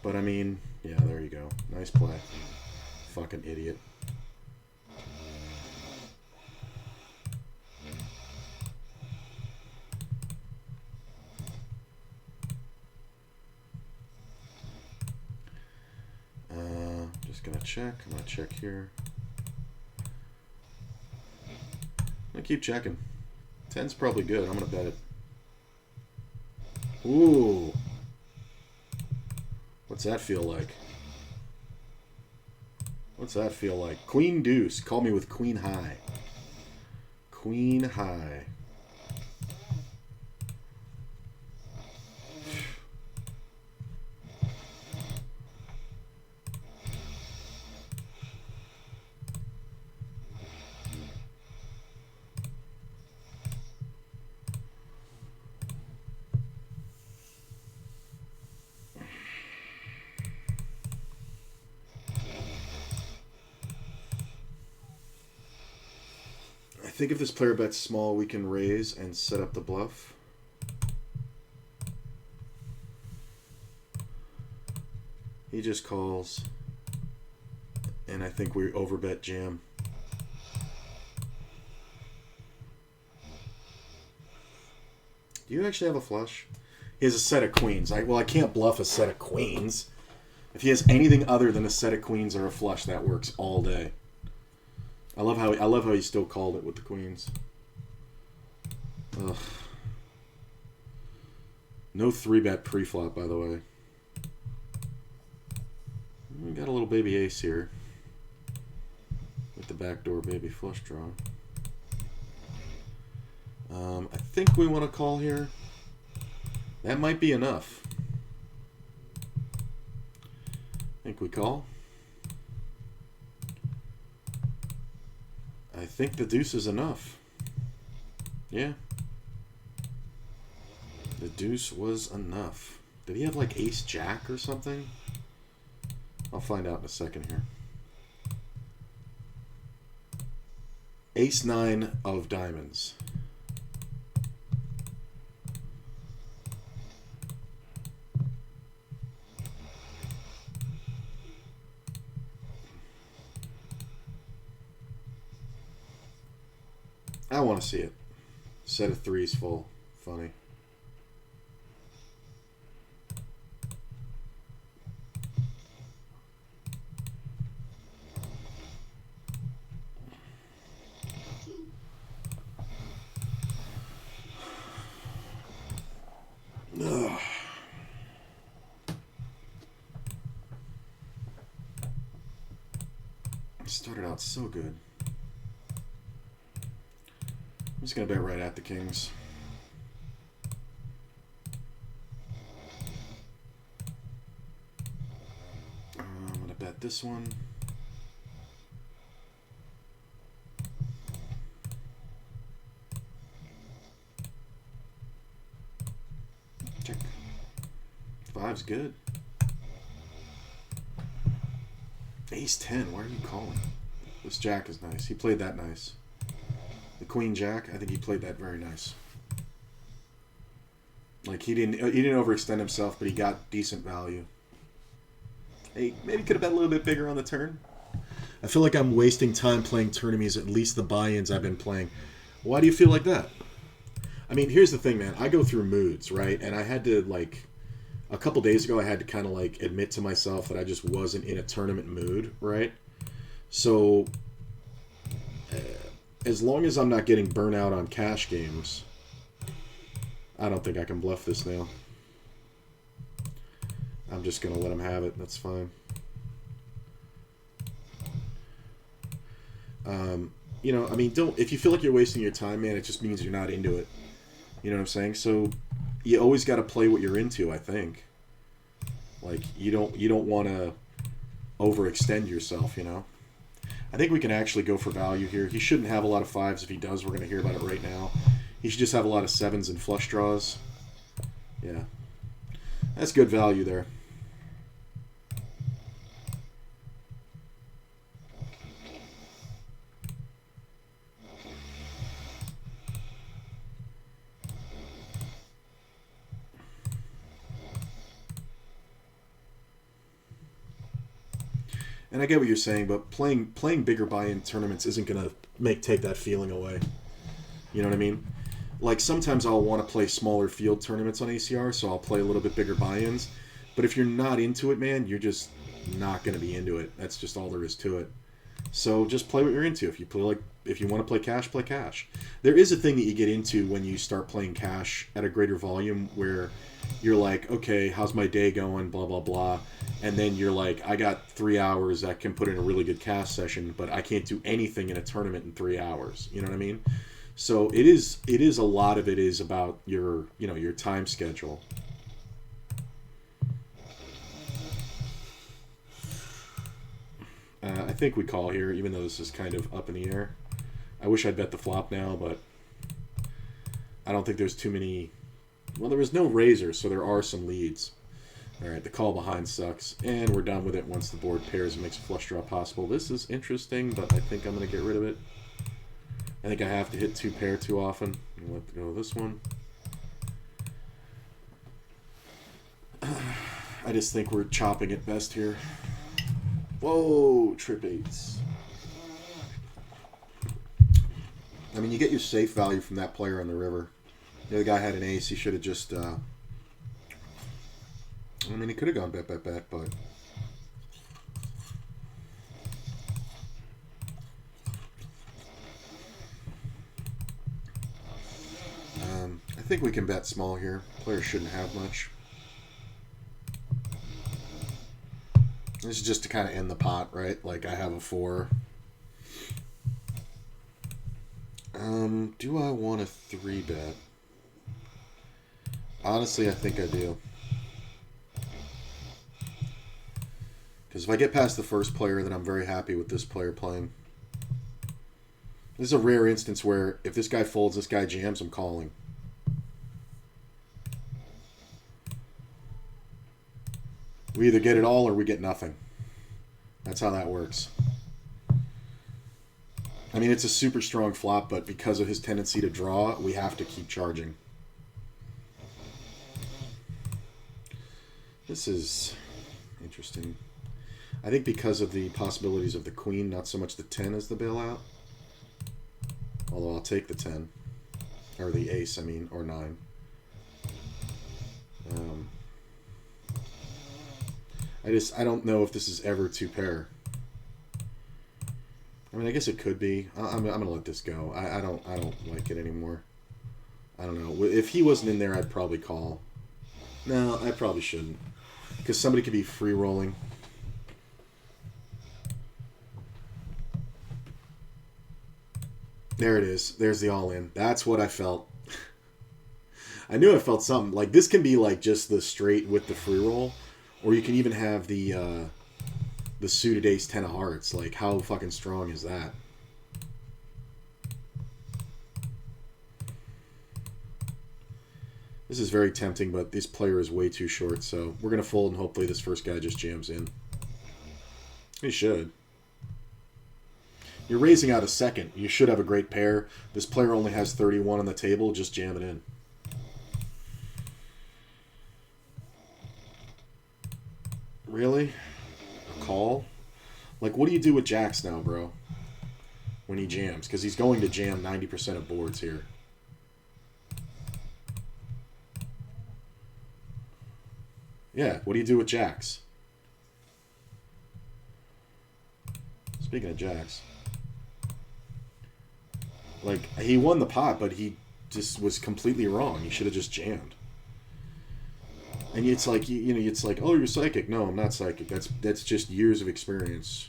But, I mean, yeah, there you go. Nice play. Fucking idiot. Just gonna check. I'm gonna check here. I'm gonna keep checking. 10's probably good. I'm gonna bet it. Ooh. What's that feel like? What's that feel like? Queen deuce. Call me with queen high. Queen high. I think if this player bets small, we can raise and set up the bluff. He just calls, and I think we overbet jam. Do you actually have a flush? He has a set of queens. Well, I can't bluff a set of queens. If he has anything other than a set of queens or a flush, that works all day. I love how he still called it with the queens. Ugh. No 3-bet pre-flop, by the way. We got a little baby ace here with the backdoor baby flush draw. I think we want to call here. That might be enough. I think we call. I think the deuce is enough. Yeah. The deuce was enough. Did he have like ace-jack or something? I'll find out in a second here. Ace-9 of diamonds. I want to see it. Set of threes full. Funny. Ugh. Started out so good. I'm just going to bet right at the kings. I'm going to bet this one. Check. 5's good. Ace-10, why are you calling? This jack is nice. He played that nice. The queen jack, I think he played that very nice. Like he didn't overextend himself, but he got decent value. Hey, maybe could have bet a little bit bigger on the turn. I feel like I'm wasting time playing tourneys, at least the buy-ins I've been playing. Why do you feel like that? I mean, here's the thing, man. I go through moods, right? And I had to, like, a couple days ago, I had to kind of, like, admit to myself that I just wasn't in a tournament mood, right? So, as long as I'm not getting burnt out on cash games, I don't think I can bluff this now. I'm just going to let him have it. That's fine. You know, I mean, if you feel like you're wasting your time, man, it just means you're not into it. You know what I'm saying? So you always got to play what you're into, I think. Like, you don't want to overextend yourself, you know? I think we can actually go for value here. He shouldn't have a lot of fives. If he does, we're going to hear about it right now. He should just have a lot of sevens and flush draws. Yeah. That's good value there. And I get what you're saying, but playing bigger buy-in tournaments isn't going to take that feeling away. You know what I mean? Like, sometimes I'll want to play smaller field tournaments on ACR, so I'll play a little bit bigger buy-ins. But if you're not into it, man, you're just not going to be into it. That's just all there is to it. So just play what you're into. If you want to play cash, play cash. There is a thing that you get into when you start playing cash at a greater volume where you're like, okay, how's my day going, blah, blah, blah. And then you're like, I got 3 hours that can put in a really good cash session, but I can't do anything in a tournament in 3 hours. You know what I mean? So it is a lot of it is about your time schedule. I think we call here, even though this is kind of up in the air. I wish I'd bet the flop now, but I don't think there's too many. Well, there was no razor, so there are some leads. All right, the call behind sucks, and we're done with it once the board pairs and makes a flush draw possible. This is interesting, but I think I'm going to get rid of it. I think I have to hit two pair too often. I'll let go of this one. I just think we're chopping it best here. Whoa, trip eights. I mean, you get your safe value from that player on the river. The other guy had an ace. He should have just... I mean, he could have gone bet, bet, bet, but... I think we can bet small here. Players shouldn't have much. This is just to kind of end the pot, right? Like, I have a 4. Do I want a 3-bet? Honestly, I think I do. Because if I get past the first player, then I'm very happy with this player playing. This is a rare instance where if this guy folds, this guy jams, I'm calling. We either get it all or we get nothing. That's how that works. I mean, it's a super strong flop, but because of his tendency to draw, we have to keep charging. This is interesting. I think because of the possibilities of the queen, not so much the 10 as the bailout. Although I'll take the 10. Or the ace, I mean, or 9. I don't know if this is ever 2-pair. I mean, I guess it could be. I'm gonna let this go. I don't like it anymore. I don't know. If he wasn't in there, I'd probably call. No, I probably shouldn't, because somebody could be free rolling. There it is. There's the all-in. That's what I felt. I knew I felt something. Like, this can be like just the straight with the free roll, or you can even have the suited ace 10 of hearts. Like, how fucking strong is that? This is very tempting, but this player is way too short, so we're going to fold, and hopefully this first guy just jams in. He should. You're raising out a second. You should have a great pair. This player only has 31 on the table. Just jam it in. Really? A call? Like, what do you do with jacks now, bro? When he jams? Because he's going to jam 90% of boards here. Yeah, what do you do with jacks? Speaking of jacks. Like, he won the pot, but he just was completely wrong. He should have just jammed. And it's like, you know, it's like, oh, you're psychic. No, I'm not psychic. That's just years of experience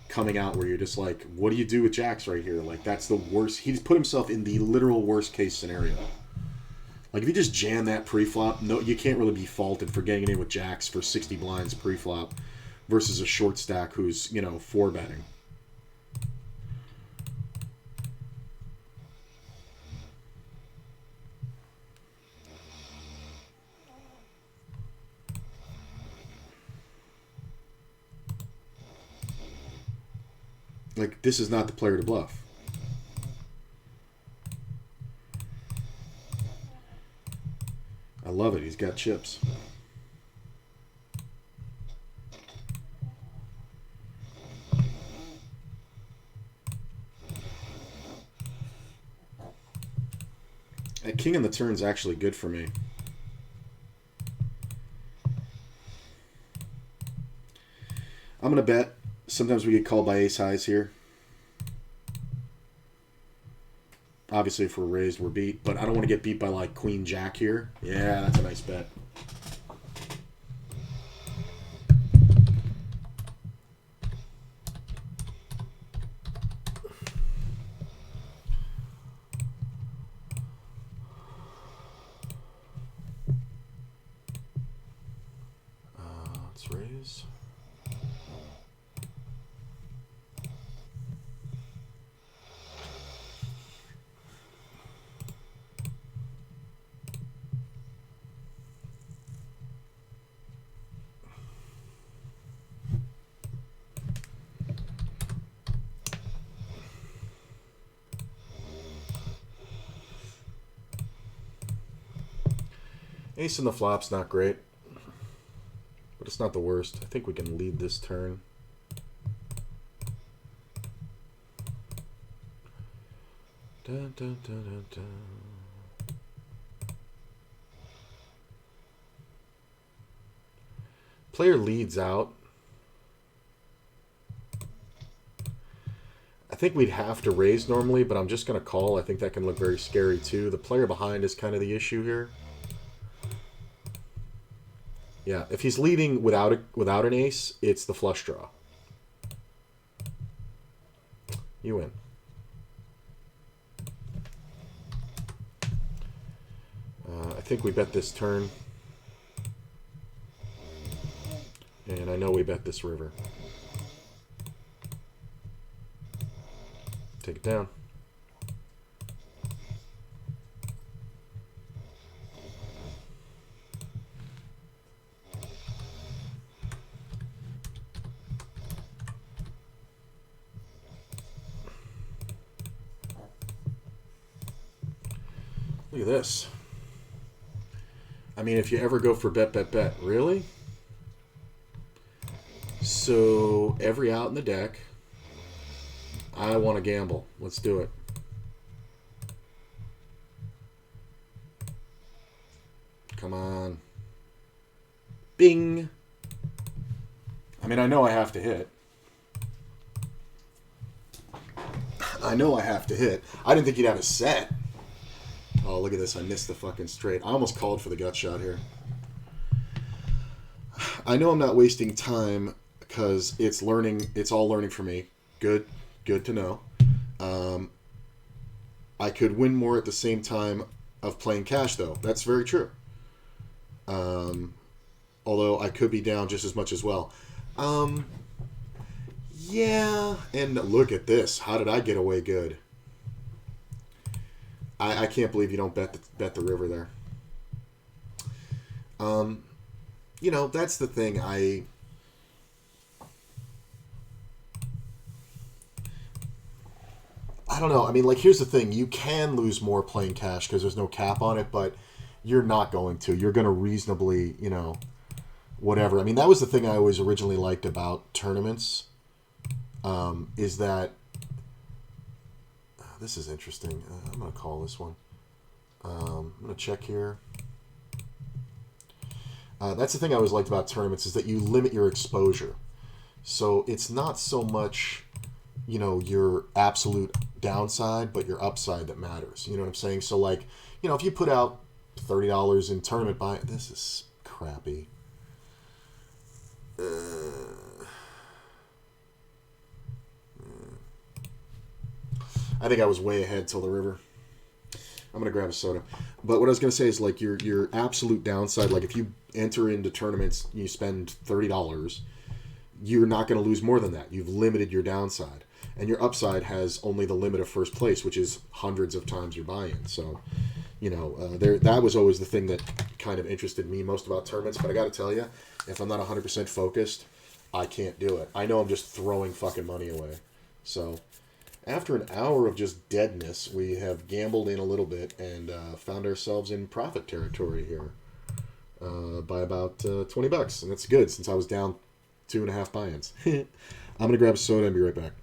coming out where you're just like, what do you do with jacks right here? Like, that's the worst. He's put himself in the literal worst case scenario. Like, if you just jam that pre-flop, no, you can't really be faulted for getting in with jacks for 60 blinds pre-flop versus a short stack who's, you know, 4-betting. Like, this is not the player to bluff. I love it. He's got chips. That king on the turn is actually good for me. I'm going to bet. Sometimes we get called by ace highs here. Obviously, if we're raised, we're beat. But I don't want to get beat by, like, queen jack here. Yeah, that's a nice bet. Let's raise. Ace in the flop's not great, but it's not the worst. I think we can lead this turn. Dun, dun, dun, dun, dun. Player leads out. I think we'd have to raise normally, but I'm just going to call. I think that can look very scary too. The player behind is kind of the issue here. Yeah, if he's leading without an ace, it's the flush draw. You win. I think we bet this turn. And I know we bet this river. Take it down. Look at this. I mean, if you ever go for bet, bet, bet. Really? So, every out in the deck, I want to gamble. Let's do it. Come on. Bing. I mean, I know I have to hit. I know I have to hit. I didn't think he'd have a set. Oh, look at this. I missed the fucking straight. I almost called for the gut shot here. I know I'm not wasting time because it's learning. It's all learning for me. Good to know. I could win more at the same time of playing cash, though. That's very true. Although I could be down just as much as well. Yeah. And look at this. How did I get away good? I can't believe you don't bet the river there. You know, that's the thing. I don't know. I mean, like, here's the thing. You can lose more playing cash because there's no cap on it, but you're not going to. You're going to reasonably, you know, whatever. I mean, that was the thing I always originally liked about tournaments. is that this is interesting. I'm going to call this one. I'm going to check here. That's the thing I always liked about tournaments is that you limit your exposure. So it's not so much, your absolute downside, but your upside that matters. You know what I'm saying? So like, if you put out $30 in tournament buy, this is crappy. I think I was way ahead till the river. I'm gonna grab a soda. But what I was gonna say is like your absolute downside. Like if you enter into tournaments, you spend $30, you're not gonna lose more than that. You've limited your downside, and your upside has only the limit of first place, which is hundreds of times your buy-in. So, that was always the thing that kind of interested me most about tournaments. But I got to tell you, if I'm not 100% focused, I can't do it. I know I'm just throwing fucking money away. So. After an hour of just deadness, we have gambled in a little bit and found ourselves in profit territory here by about $20. And that's good since I was down 2.5 buy-ins. I'm going to grab a soda and be right back.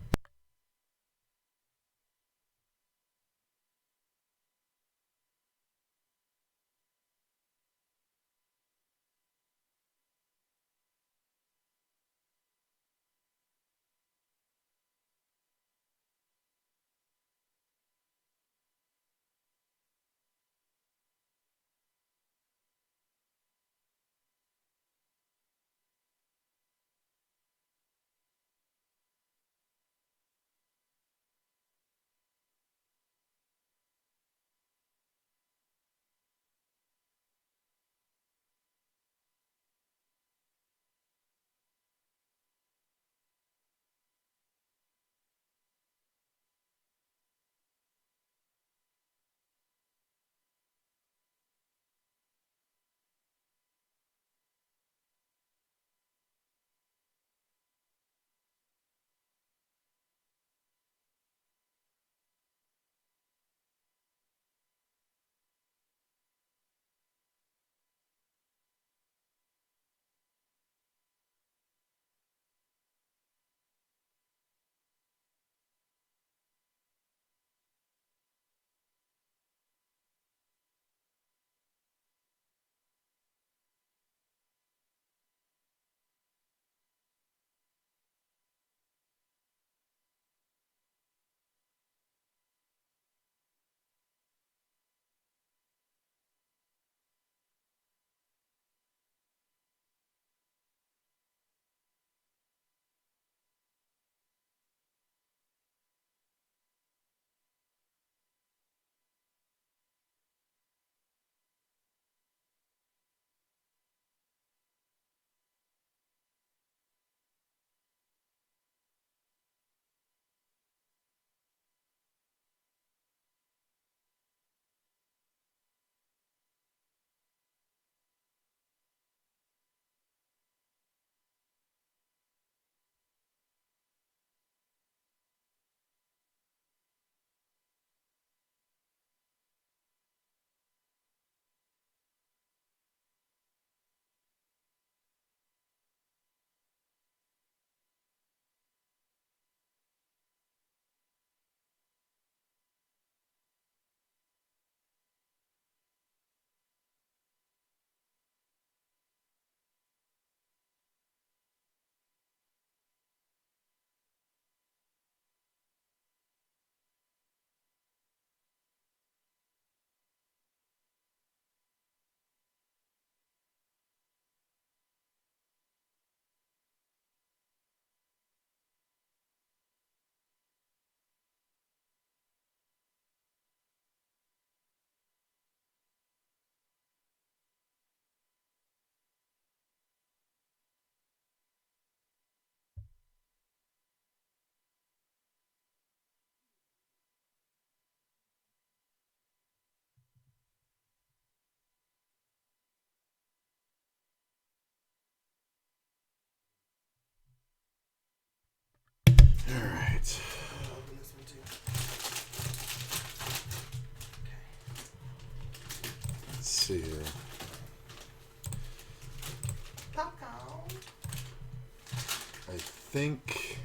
All right. I'll open this one too. Let's see here. Popcorn. I think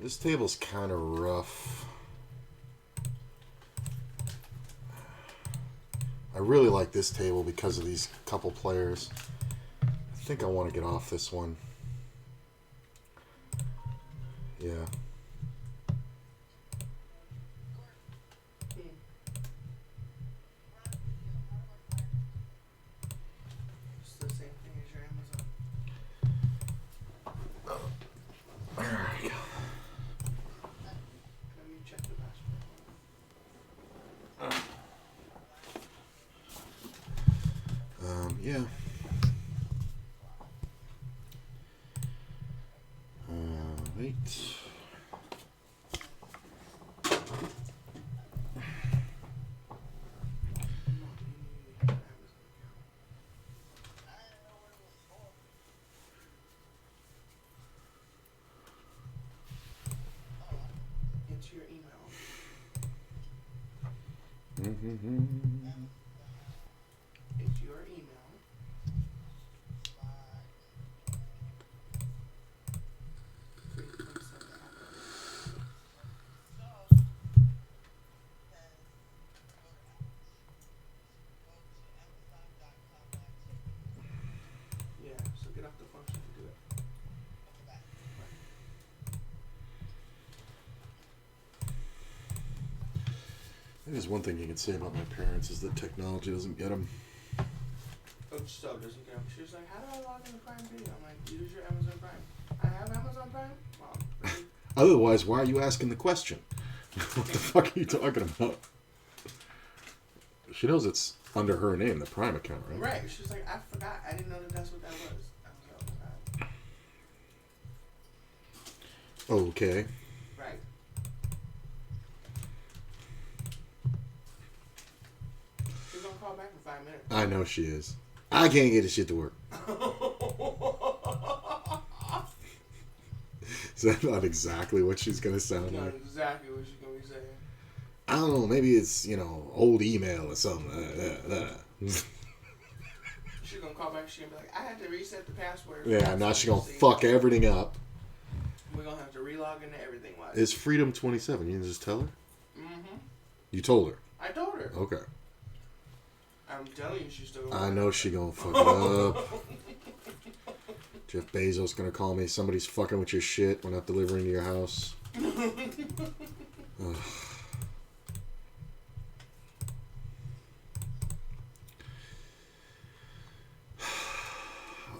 This table's kind of rough. I really like this table because of these couple players. I think I want to get off this one. Yeah. It's the same thing as your Amazon. There we go. Let me check the password. Yeah. Wait. Into your email. Into your email. Yeah, so get off the function and do it. There's one thing you can say about my parents is that technology doesn't get them. Oh, so doesn't get. She's like, how do I log into Prime Video? I'm like, use your Amazon Prime. I have Amazon Prime. Mom, really? Otherwise, why are you asking the question? What the fuck are you talking about? She knows it's under her name, the Prime account, right? Right. She's like, I forgot. I didn't know that's what that was. I was like, oh my god. Okay. Right. She's gonna call back in 5 minutes. I know she is. I can't get this shit to work. Is that not exactly what she's going to sound Not like? exactly what she's gonna be saying. I don't know. Maybe it's, old email or something. She's gonna call back. She's gonna be like, I had to reset the password. Yeah, now she's going to fuck everything up. We're gonna have to relog into everything. Wise. It's Freedom 27. You can just tell her? Mm-hmm. You told her? I told her. Okay. I'm telling you, she's still gonna I know she going to fuck it up. Jeff Bezos going to call me. Somebody's fucking with your shit. We're not delivering to your house. Ugh.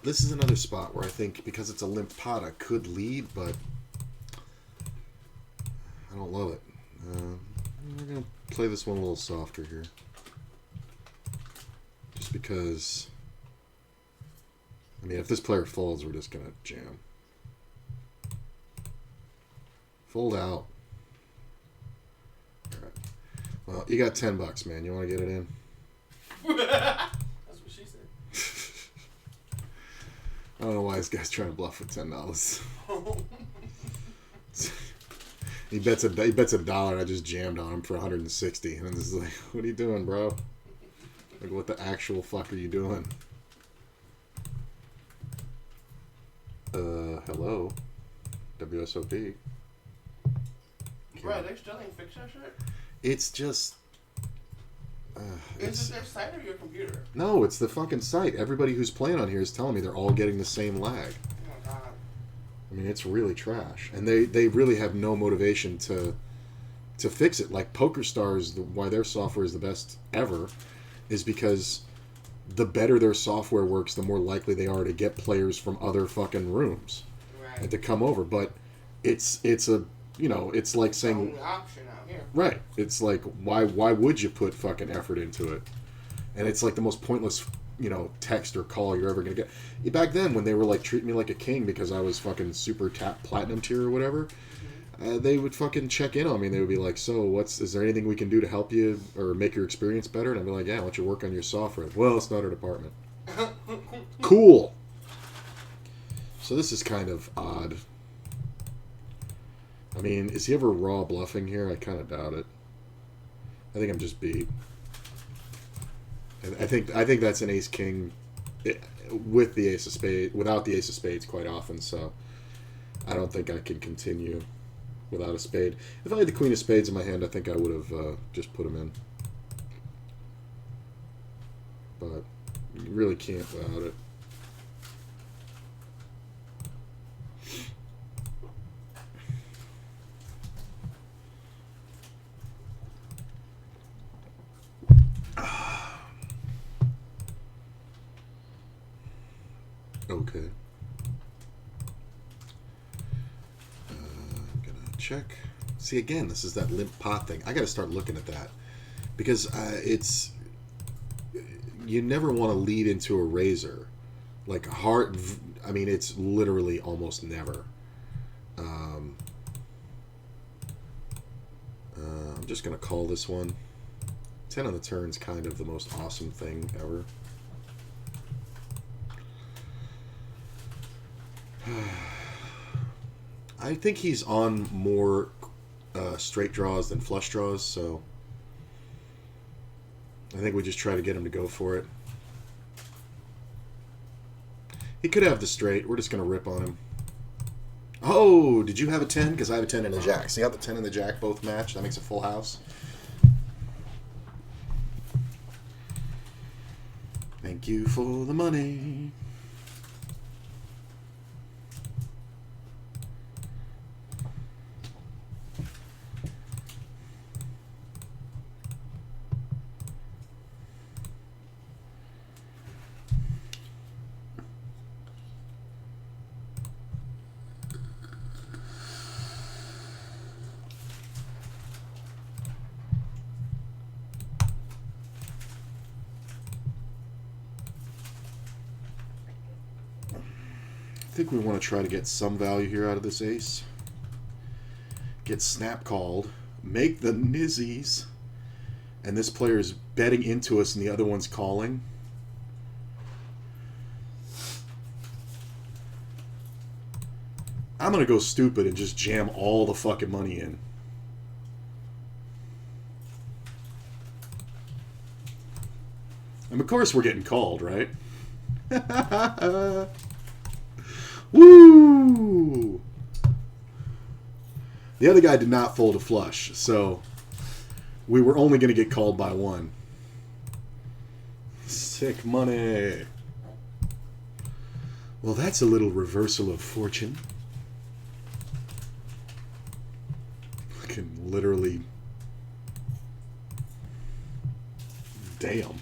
This is another spot where I think, because it's a limp pot, I could lead, but I don't love it. We're going to play this one a little softer here. Just because, I mean, if this player folds, we're just going to jam. Fold out. All right. Well, you got $10, man. You want to get it in? That's what she said. I don't know why this guy's trying to bluff with $10. He bets $1. I just jammed on him for 160, and this is like, what are you doing, bro? Like, what the actual fuck are you doing? Hello, WSOP. Bro, they still ain't fixed that shit. It's just. Is it their site or your computer? No, it's the fucking site. Everybody who's playing on here is telling me they're all getting the same lag. Oh my god. I mean, it's really trash, and they really have no motivation to fix it. Like PokerStars, why their software is the best ever, is because the better their software works, the more likely they are to get players from other fucking rooms Right. and to come over. But it's a it's like It's the saying only option out here. right. It's like why would you put fucking effort into it? And it's like the most pointless text or call you're ever gonna get. Back then, when they were like treating me like a king because I was fucking super platinum tier or whatever, they would fucking check in on me and they would be like, so is there anything we can do to help you or make your experience better? And I'd be like, yeah, why don't you work on your software? Well, it's not our department. Cool. So this is kind of odd. I mean, is he ever raw bluffing here? I kind of doubt it. I think I'm just beat. I think that's an ace king with the ace of spades, without the ace of spades quite often. So I don't think I can continue. without a spade. If I had the queen of spades in my hand, I think I would have just put him in. But you really can't without it. Okay. I'm gonna check. See, again, this is that limp pot thing. I gotta start looking at that. Because it's... You never want to lead into a razor. Like, hard... I mean, it's literally almost never. I'm just gonna call this one. 10 on the turn's kind of the most awesome thing ever. I think he's on more straight draws than flush draws, so I think we just try to get him to go for it. He could have the straight. We're just going to rip on him. Oh, did you have a 10? Because I have a 10 and a jack. See how the 10 and the jack both match? That makes a full house. Thank you for the money. I think we want to try to get some value here out of this ace. Get snap called. Make the nizzies. And this player is betting into us and the other one's calling. I'm going to go stupid and just jam all the fucking money in. And of course we're getting called, right? Woo! The other guy did not fold a flush, so we were only going to get called by one. Sick money. Well, that's a little reversal of fortune. Fucking literally. Damn.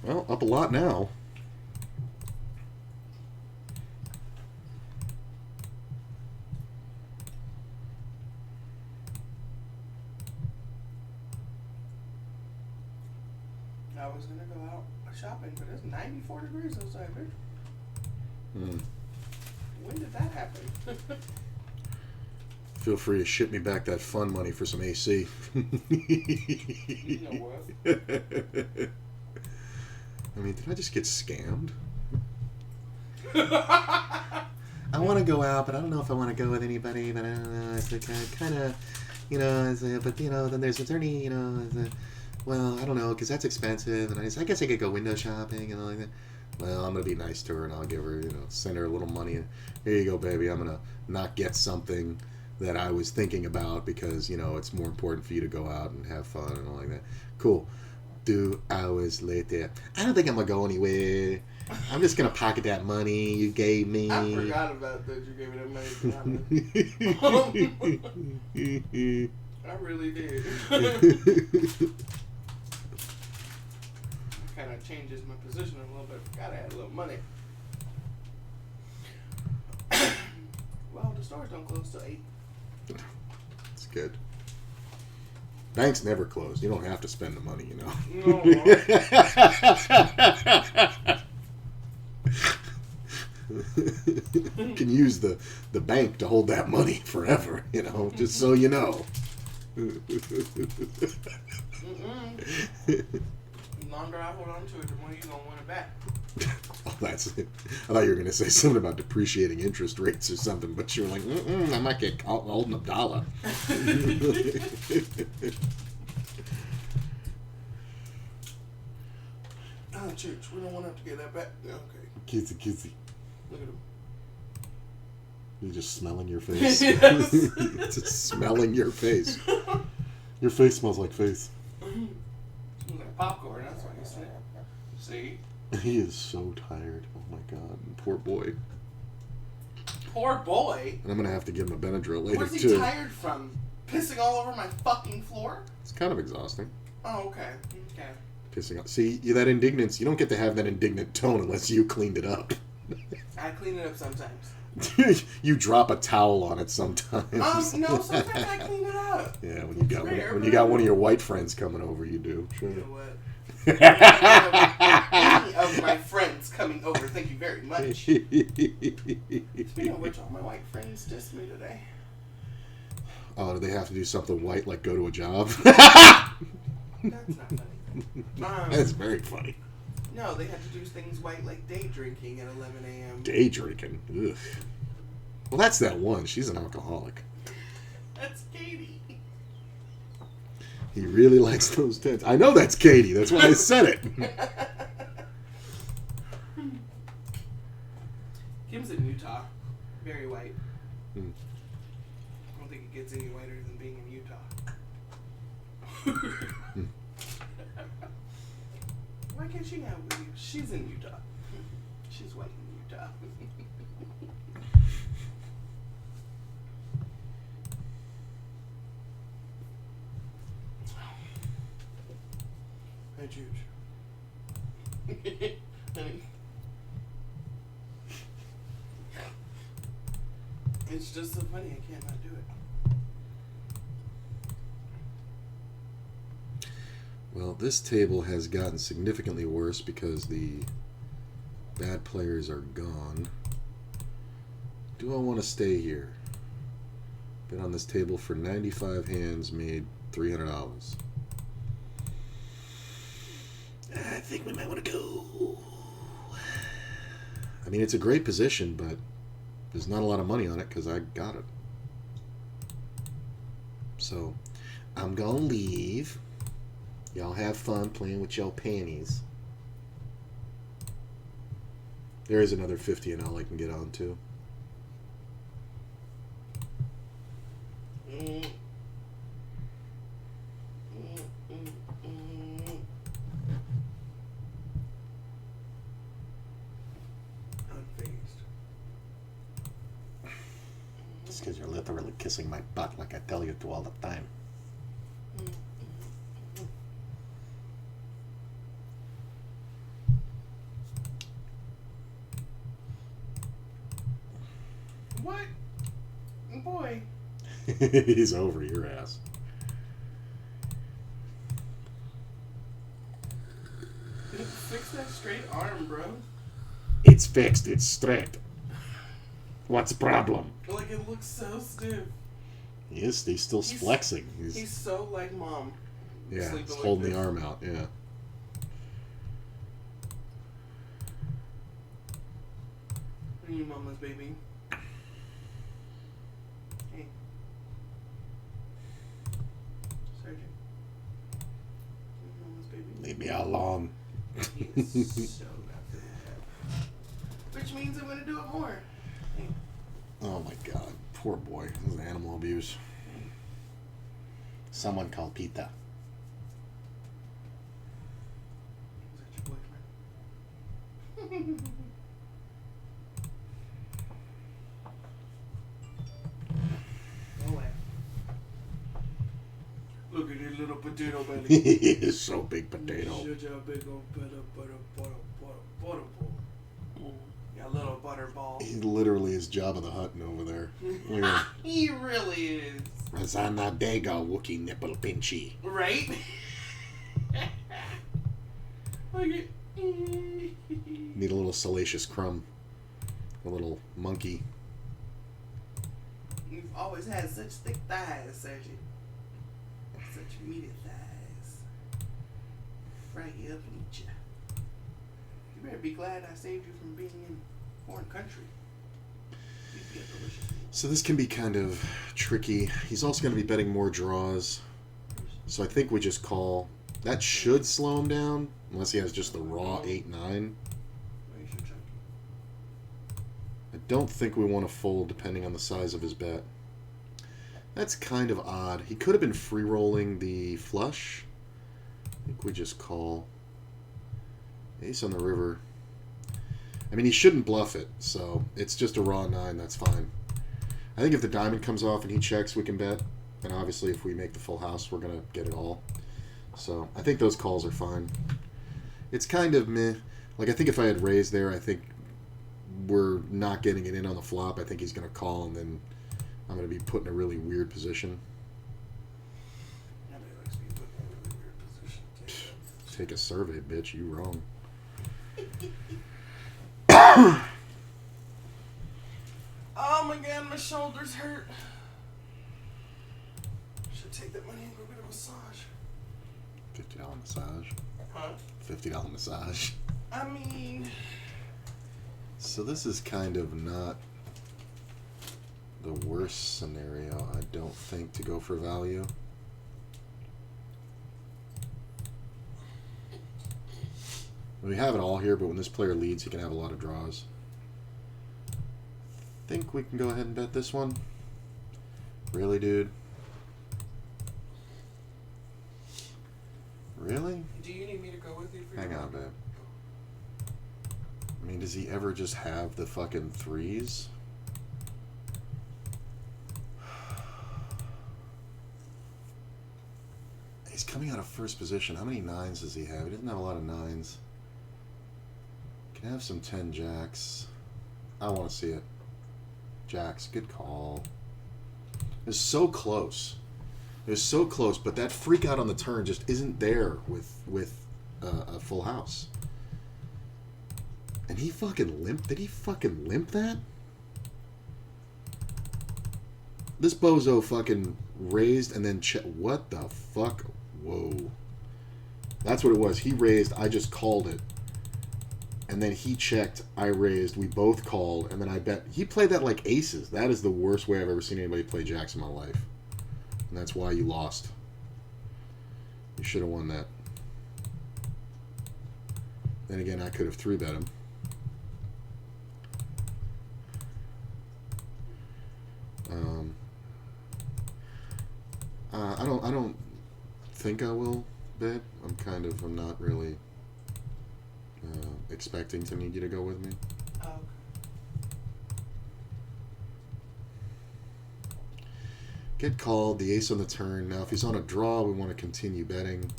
Well, up a lot now. I was gonna go out shopping, but it's 94 degrees outside, bitch. When did that happen? Feel free to ship me back that fund money for some AC. You know what? I mean, did I just get scammed? I want to go out, but I don't know if I want to go with anybody. But I don't know. It's like kind of, you know. But you know, then there's attorney. You know, well, I don't know, because that's expensive, and I guess I could go window shopping and all like that. Well, I'm gonna be nice to her, and I'll give her, you know, send her a little money. And here you go, baby. I'm gonna not get something that I was thinking about because, you know, it's more important for you to go out and have fun and all like that. Cool. 2 hours later. I don't think I'm gonna go anywhere. I'm just gonna pocket that money you gave me. I forgot about that. You gave me that money. I really did. Kind of changes my position a little bit. Gotta add a little money. Well, the stores don't close till 8. That's good. Banks never close. You don't have to spend the money, you know. No. You can use the bank to hold that money forever, you know, just so you know. The longer I hold on to it, the more you're going to want it back. Oh, that's it. I thought you were going to say something about depreciating interest rates or something, but you were like, I might get caught holding a dollar. Oh, church, we don't want to have to get that back. Okay. Kissy. Look at him. You just smelling your face. Yes. Just smelling your face. Your face smells like face. Smells like popcorn. That's why you say. See? He is so tired. Oh my god, poor boy. Poor boy. And I'm gonna have to give him a Benadryl later Where's he too. tired from? Pissing all over my fucking floor? It's kind of exhausting. Oh, okay. Okay. Pissing out. See, that indignance. You don't get to have that indignant tone unless you cleaned it up. I clean it up sometimes. You drop a towel on it sometimes. No, sometimes I clean it up. Yeah, when you got Rare, when you got one of your white friends coming over, you do. Sure. You know what? Any of my friends coming over, thank you very much. Speaking of which, all my white friends dissed me today. Oh, do they have to do something white like go to a job? That's not funny. That's very funny. No, they had to do things white like day drinking at 11 a.m. Day drinking. Ugh. Well, that's that one. She's an alcoholic. That's Katie. He really likes those tents. I know that's Katie. That's why I said it. Kim's in Utah. Very white. Hmm. I don't think it gets any whiter than being in Utah. Why can't she have with you? She's in Utah. She's white in Utah. Hey, Juge. Honey. It's just so funny, I can't not do it. Well, this table has gotten significantly worse because the bad players are gone. Do I want to stay here? Been on this table for 95 hands, made $300. I think we might want to go. I mean, it's a great position, but there's not a lot of money on it because I got it. So, I'm going to leave. Y'all have fun playing with y'all panties. There is another 50 and all I can get on to. Unfazed. Just because you're literally kissing my butt like I tell you to all the time. What? Boy. He's over your ass. Fix that straight arm, bro. It's fixed. It's straight. What's the problem? Like, it looks so stiff. He's still flexing. He's so like mom. Yeah, Sleeping he's like holding this. the arm out. Yeah. Are you mama's baby? Hey. Sergeant. Are you mama's baby? Leave me alone. He is so not feeling that. Which means I'm gonna do it more. Hey. Oh my god. Poor boy. This is animal abuse. Someone call Pita. Is that your boyfriend? Go away. Look at his little potato belly. He is so big potato. Such a big old butter ball. Yeah, little butter ball. He literally is Jabba the Hutt over there. Look at him. He really is. Razana Dega Wookie Nipple Pinchy. Right? Look at. Need a little salacious crumb. A little monkey. You've always had such thick thighs, Sergeant. Such meaty thighs. Fry you up and eat you. You better be glad I saved you from being in a foreign country. You'd be a delicious meal. So this can be kind of tricky. He's also going to be betting more draws. So I think we just call. That should slow him down. Unless he has just the raw 8-9. Where's your chunky? I don't think we want to fold depending on the size of his bet. That's kind of odd. He could have been free rolling the flush. I think we just call. Ace on the river. I mean, he shouldn't bluff it, so it's just a raw 9. That's fine. I think if the diamond comes off and he checks, we can bet. And obviously, if we make the full house, we're going to get it all. So I think those calls are fine. It's kind of meh. Like, I think if I had raised there, I think we're not getting it in on the flop. I think he's going to call, and then I'm going to be put in a really weird position. Nobody likes being put in a really weird position. Take a survey, bitch. You wrong. Oh my god, my shoulders hurt. Should take that money and go get a massage. $50 massage. Huh? $50 massage. I mean, So this is kind of not the worst scenario, I don't think, to go for value. We have it all here, but when this player leads, he can have a lot of draws. Think we can go ahead and bet this one? Really, dude? Really? do you need me to go with you for your Hang on, babe. I mean, does he ever just have the fucking threes? He's coming out of first position. How many 9s does he have? He doesn't have a lot of 9s. Can have some 10 jacks. I want to see it. Jacks, good call. It's so close. It was so close, but that freak out on the turn just isn't there with a full house. And he fucking limped. Did he fucking limp that? This bozo fucking raised and then what the fuck? Whoa. That's what it was. He raised. I just called it. And then he checked. I raised. We both called. And then I bet. He played that like aces. That is the worst way I've ever seen anybody play jacks in my life. And that's why you lost. You should have won that. Then again, I could have 3-bet him. I don't think I will bet. I'm not really expecting to need you to go with me. Oh, okay. Get called, the ace on the turn. Now, if he's on a draw, we want to continue betting.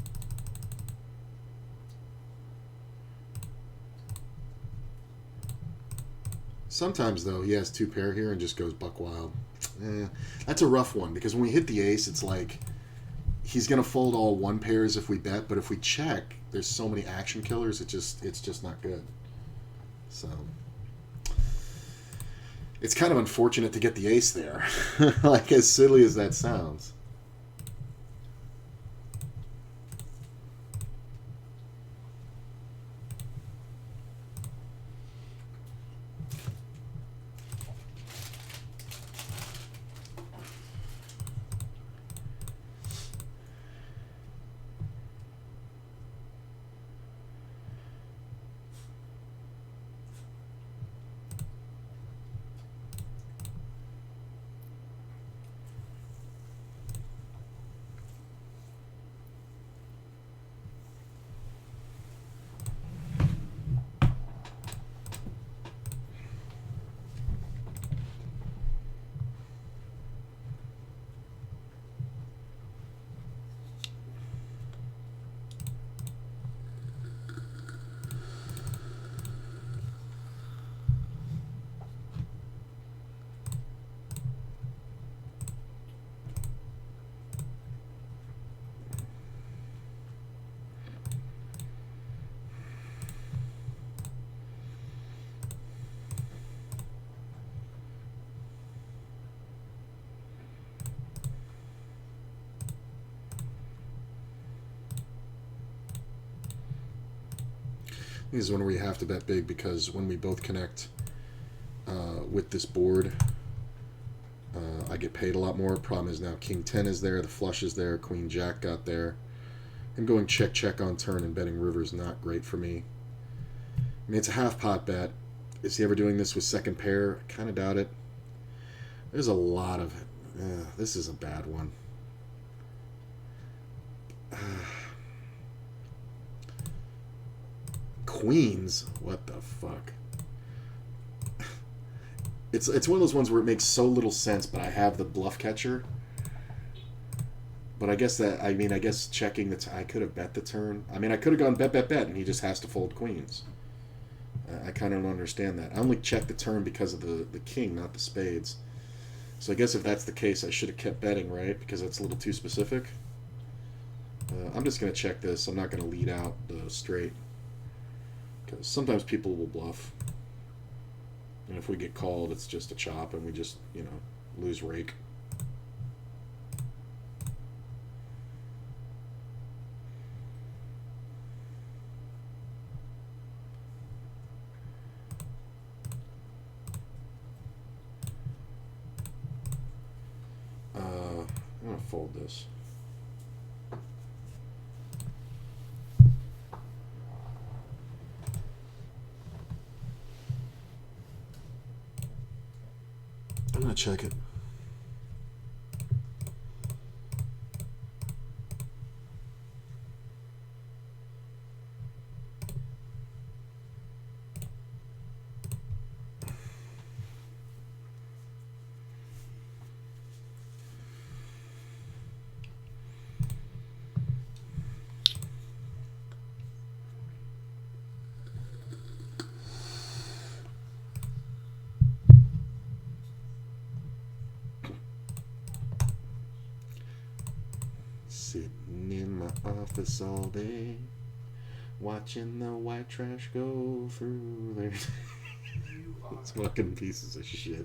Sometimes, though, he has 2 pair here and just goes buck wild. That's a rough one, because when we hit the ace, it's like he's going to fold all 1 pairs if we bet, but if we check, there's so many action killers, it's just not good. So it's kind of unfortunate to get the ace there. Like, as silly as that sounds. This is one where you have to bet big, because when we both connect with this board, I get paid a lot more. Problem is now King 10 is there, the flush is there, Queen Jack got there. And going check on turn and betting river is not great for me. I mean, it's a half pot bet. Is he ever doing this with second pair? I kind of doubt it. There's a lot of... this is a bad one. Queens? What the fuck? It's one of those ones where it makes so little sense, but I have the bluff catcher. But I guess that... I guess checking the... I could have bet the turn. I could have gone bet, and he just has to fold queens. I kind of don't understand that. I only checked the turn because of the king, not the spades. So I guess if that's the case, I should have kept betting, right? Because that's a little too specific. I'm just going to check this. I'm not going to lead out the straight. Because sometimes people will bluff. And if we get called, it's just a chop and we just, lose rake. I'm going to fold this. I'm going to check it. Sitting in my office all day, watching the white trash go through there. It's fucking pieces of shit.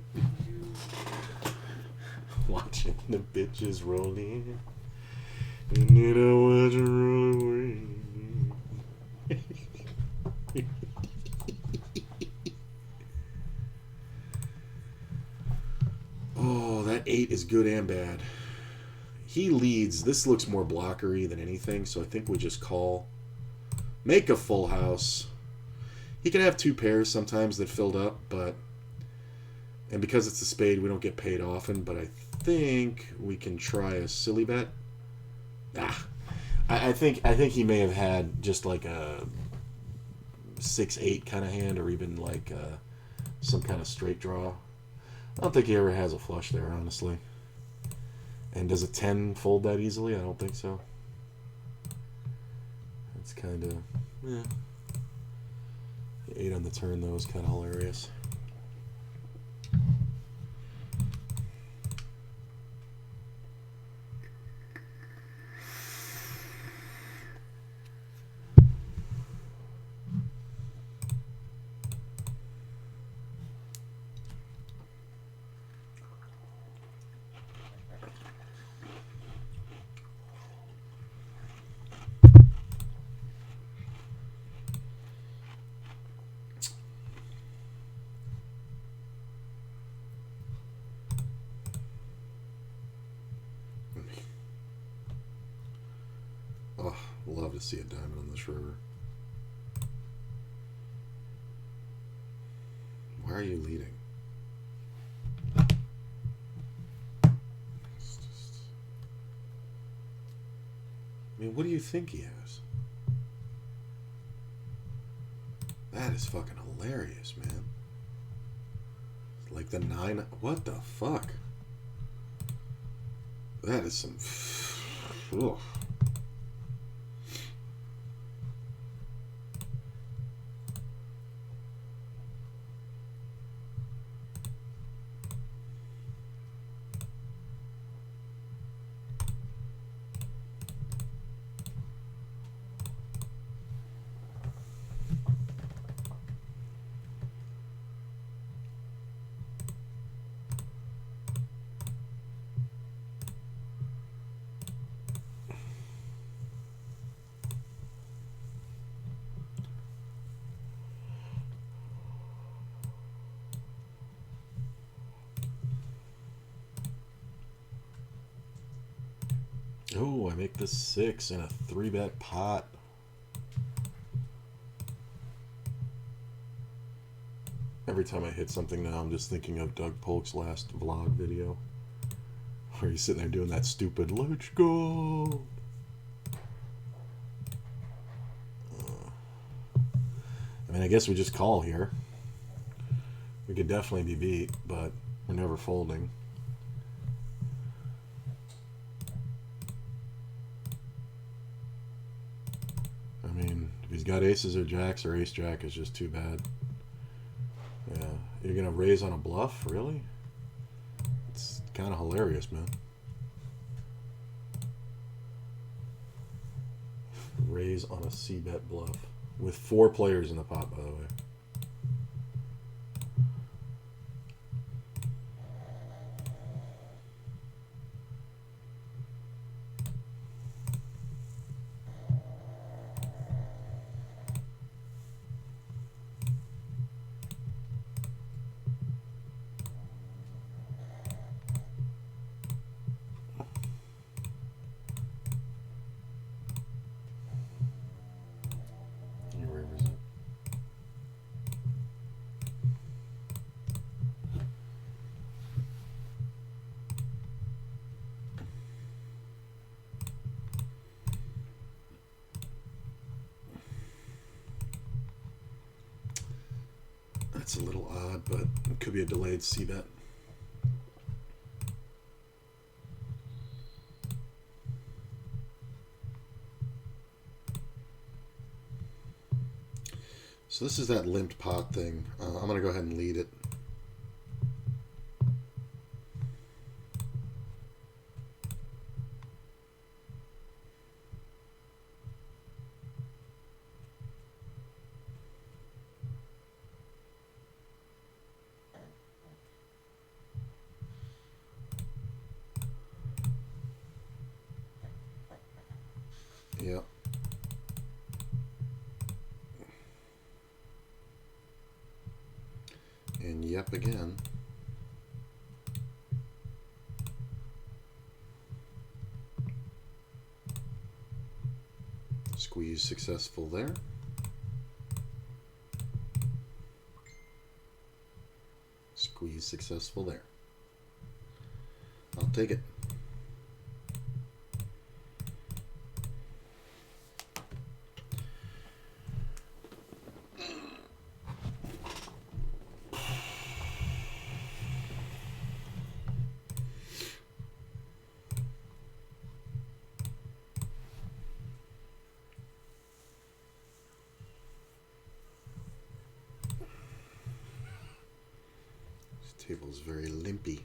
Watching the bitches roll in, and you know what, roll away. Oh, that 8 is good and bad. He leads. This looks more blockery than anything, so I think we just call. Make a full house. He can have 2 pairs sometimes that filled up, but... And because it's a spade, we don't get paid often, but I think we can try a silly bet. I think he may have had just like a 6-8 kind of hand, or even like some kind of straight draw. I don't think he ever has a flush there, honestly. And does a 10 fold that easily? I don't think so. It's kind of... yeah. 8 on the turn, though, is kind of hilarious. Oh, love to see a diamond on this river. Why are you leading? What do you think he has? That is fucking hilarious, man. Like the 9... What the fuck? That is some... Ugh. Oh, I make the 6 in a 3-bet pot. Every time I hit something now, I'm just thinking of Doug Polk's last vlog video, where he's sitting there doing that stupid "Let's go." I mean, I guess we just call here. We could definitely be beat, but we're never folding. I mean, if he's got aces or jacks, or ace jack is just too bad. Yeah, you're gonna raise on a bluff, really? It's kind of hilarious, man. Raise on a c-bet bluff with 4 players in the pot, by the way. That's a little odd, but it could be a delayed c-bet. So this is that limped pot thing. I'm going to go ahead and lead it. Yep. And yep again. Squeeze successful there. Squeeze successful there. I'll take it. Table's very limpy.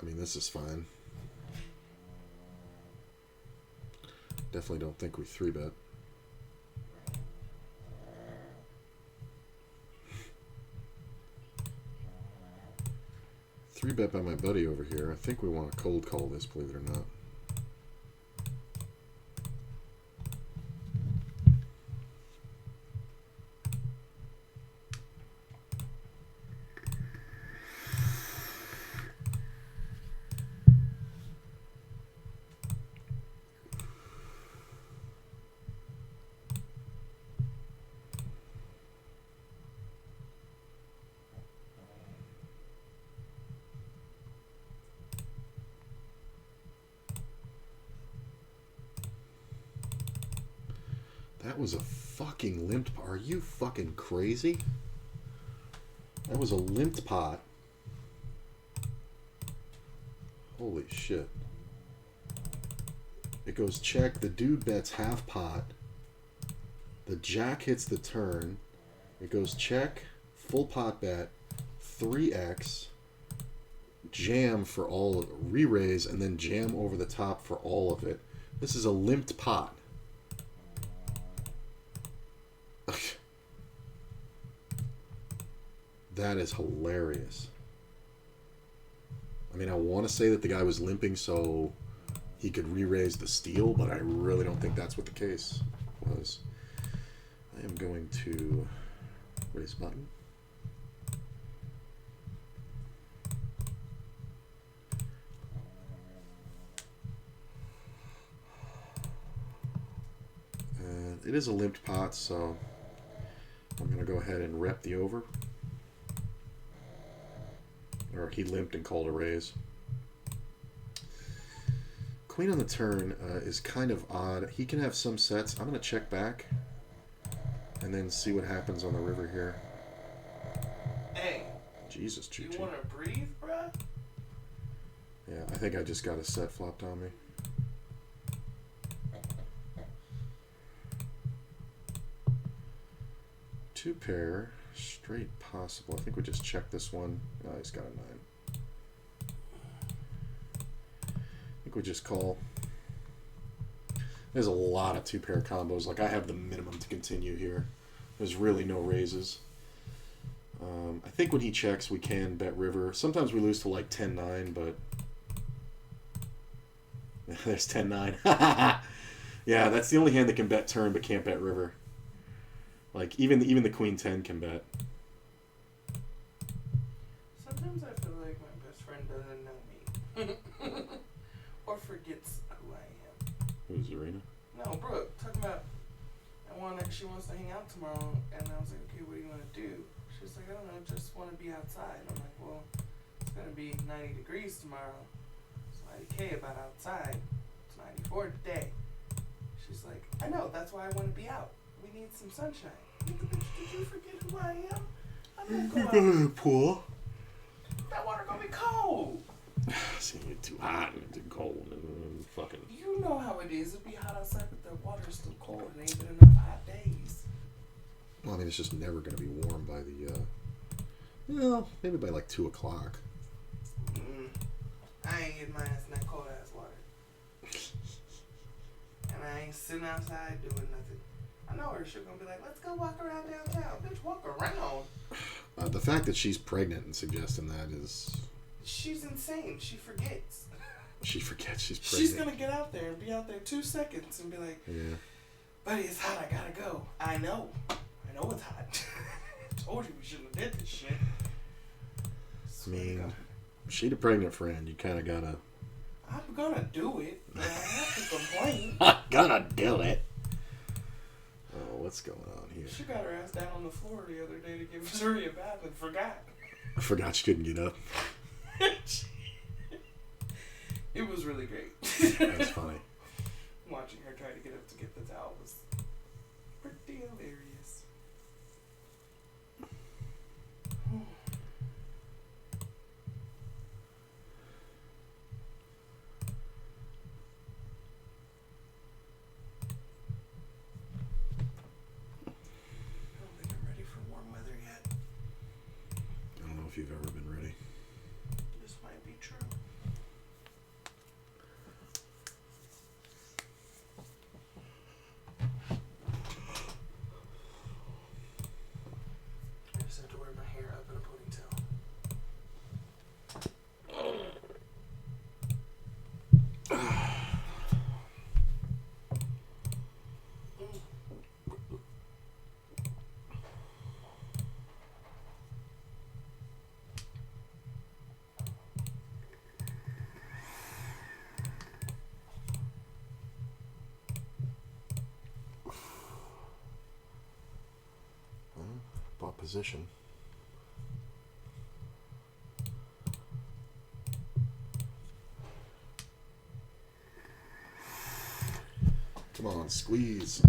I mean, this is fine. Definitely don't think we 3-bet. Three-bet by my buddy over here. I think we want to cold call this, believe it or not. That was a fucking limped pot. Are you fucking crazy? That was a limped pot. Holy shit. It goes check. The dude bets half pot. The jack hits the turn. It goes check, full pot bet, 3x, jam for all of re-raise, and then jam over the top for all of it. This is a limped pot. That is hilarious. I mean, I want to say that the guy was limping so he could re-raise the steal, but I really don't think that's what the case was. I am going to raise button. And it is a limped pot, so I'm going to go ahead and rep the over. Or he limped and called a raise. Queen on the turn is kind of odd. He can have some sets. I'm going to check back and then see what happens on the river here. Hey. Jesus, Choo-Choo. You want to breathe, bruh? Yeah, I think I just got a set flopped on me. Two pair. Straight possible. I think we just check this one. Oh, he's got a 9. I think we just call. There's a lot of 2-pair combos. Like, I have the minimum to continue here. There's really no raises. I think when he checks, we can bet river. Sometimes we lose to like 10-9, but there's 10-9. Yeah, that's the only hand that can bet turn but can't bet river. Like, even the Queen 10 can bet. Sometimes I feel like my best friend doesn't know me. Or forgets who I am. Who's Zarina? No, Brooke. Talking about, she wants to hang out tomorrow. And I was like, okay, what do you want to do? She's like, I don't know, just want to be outside. I'm like, well, it's going to be 90 degrees tomorrow. It's 90K about outside. It's 94 today. She's like, I know, that's why I want to be out. We need some sunshine. Did you forget who I am? I'm gonna go out. The pool. That water gonna be cold. See, you're too hot and too cold and fucking. You know how it is. It'd be hot outside, but the water's still cold and ain't been enough hot days. Well, I mean, it's just never gonna be warm by the. Well, maybe by like 2 o'clock. I ain't getting my ass in that cold ass water. And I ain't sitting outside doing nothing. I know her. She's gonna be like, let's go walk around downtown. Bitch, walk around. The fact that she's pregnant and suggesting that is. She's insane. She forgets. She forgets she's pregnant. She's gonna get out there and be out there 2 seconds and be like, yeah. Buddy, it's hot. I gotta go. I know it's hot. I told you we shouldn't have did this shit. I mean, she the pregnant friend. You kind of gotta. I'm gonna do it, but I have to complain. I'm gonna do it. Oh, what's going on here? She got her ass down on the floor the other day to give Missouri a bath and forgot. I forgot she couldn't get up. It was really great. That's funny. Watching her try to get up to get the towel was pretty hilarious. If you've ever been ready. This might be true. I just have to wear my hair up in a ponytail. Position. Come on, squeeze.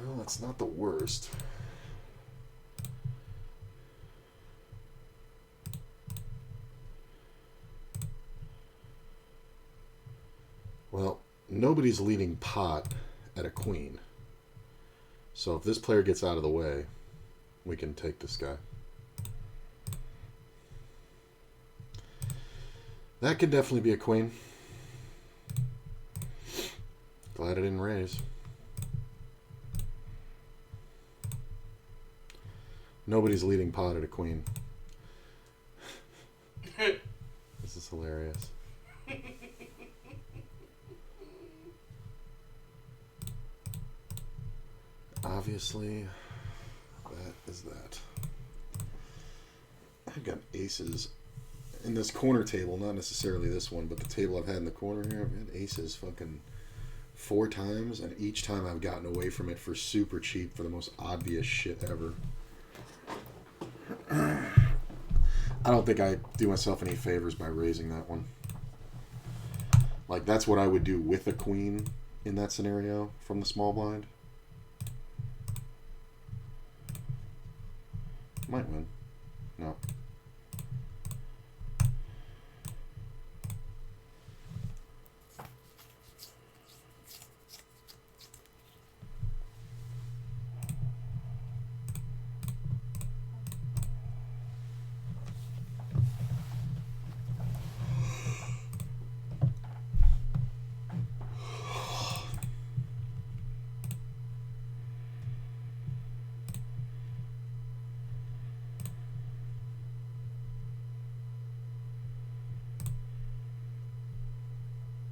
Well, that's not the worst. Well, nobody's leading pot at a queen. So if this player gets out of the way, we can take this guy. That could definitely be a queen. Glad I didn't raise. Nobody's leading pot at a queen. This is hilarious. Obviously, that is that. I've got aces in this corner table, not necessarily this one, but the table I've had in the corner here, I've had aces fucking 4 times, and each time I've gotten away from it for super cheap for the most obvious shit ever. I don't think I do myself any favors by raising that one. Like, that's what I would do with a queen in that scenario from the small blind. Might win. No.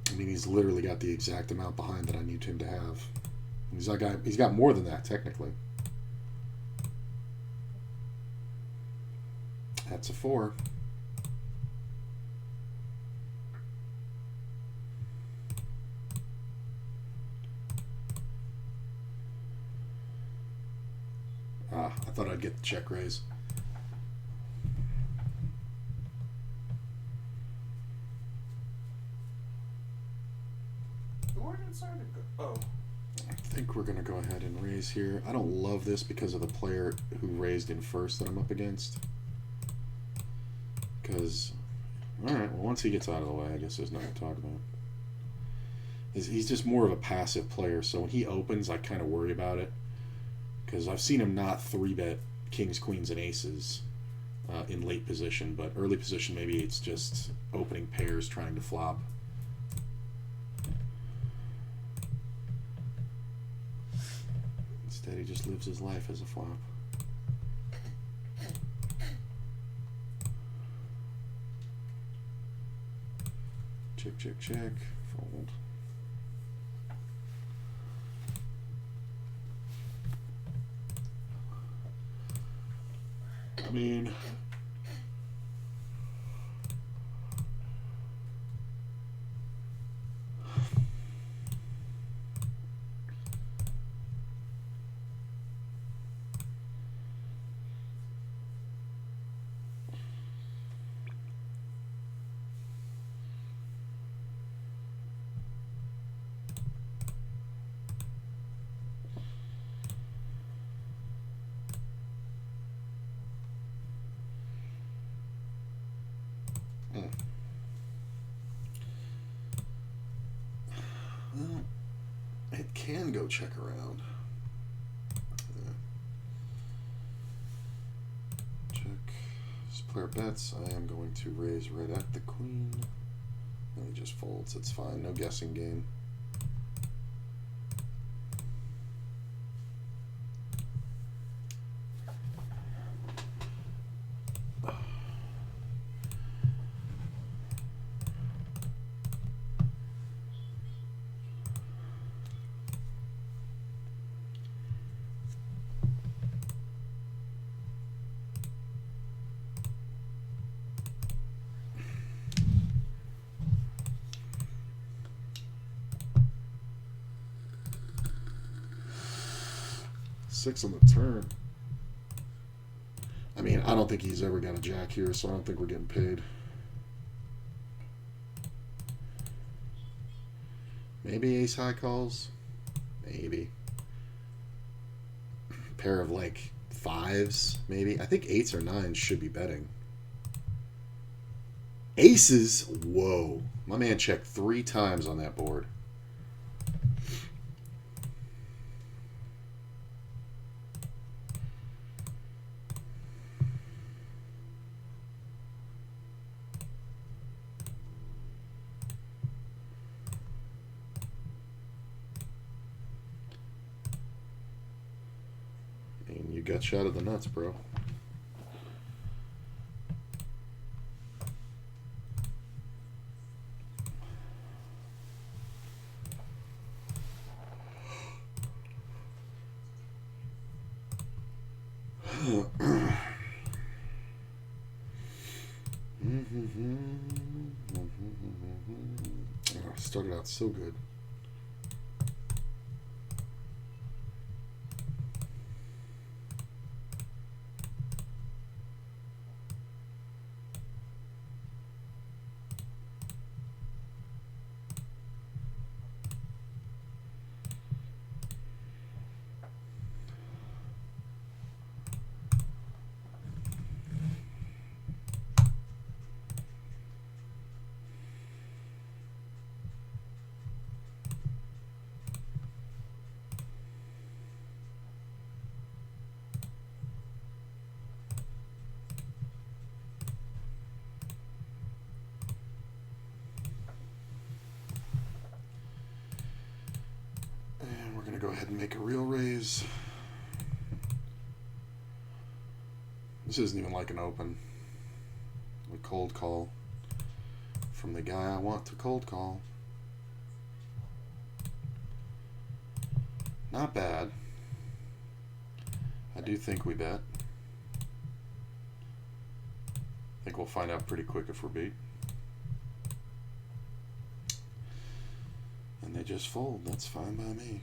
I mean, he's literally got the exact amount behind that I need him to have. He's got more than that, technically. That's a 4. I thought I'd get the check raise. Oh. I think we're going to go ahead and raise here. I don't love this because of the player who raised in first that I'm up against. Because, alright, well, once he gets out of the way, I guess there's nothing to talk about. He's just more of a passive player, so when he opens, I kind of worry about it. Because I've seen him not 3-bet kings, queens, and aces in late position, but early position, maybe it's just opening pairs trying to flop. Instead, he just lives his life as a flop. Check, check, check. Fold. I mean, well, it can go check around. Yeah. Check. This player bets. I am going to raise right at the queen. And he just folds. It's fine. No guessing game. Six on the turn. I mean, I don't think he's ever got a jack here, so I don't think we're getting paid. Maybe ace high calls. Maybe. Pair of like 5s, maybe. I think 8s or 9s should be betting. Aces? Whoa. My man checked 3 times on that board. And you got shot at the nuts, bro. Oh, started out so good. Go ahead and make a real raise. This isn't even like an open. A cold call from the guy I want to cold call. Not bad. I do think we bet. I think we'll find out pretty quick if we're beat. And they just fold. That's fine by me.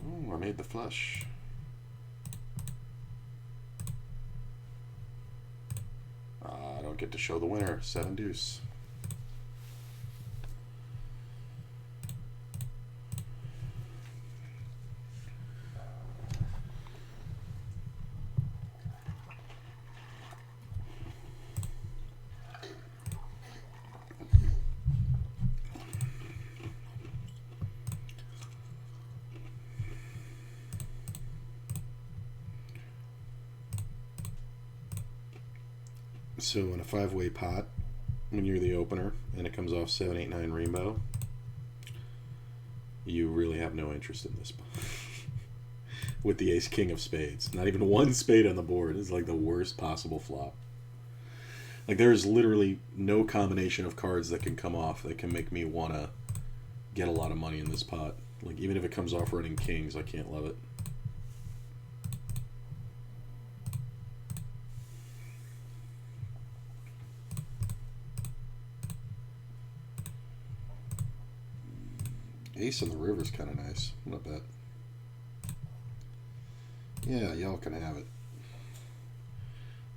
Ooh, I made the flush. I don't get to show the winner. 7 deuce. So in a 5-way pot, when you're the opener and it comes off 7, 8, 9 rainbow, you really have no interest in this with the ace king of spades. Not even one spade on the board is like the worst possible flop. Like there is literally no combination of cards that can come off that can make me want to get a lot of money in this pot. Like even if it comes off running kings, I can't love it. Ace on the river is kind of nice. Not bad. Yeah, y'all can have it.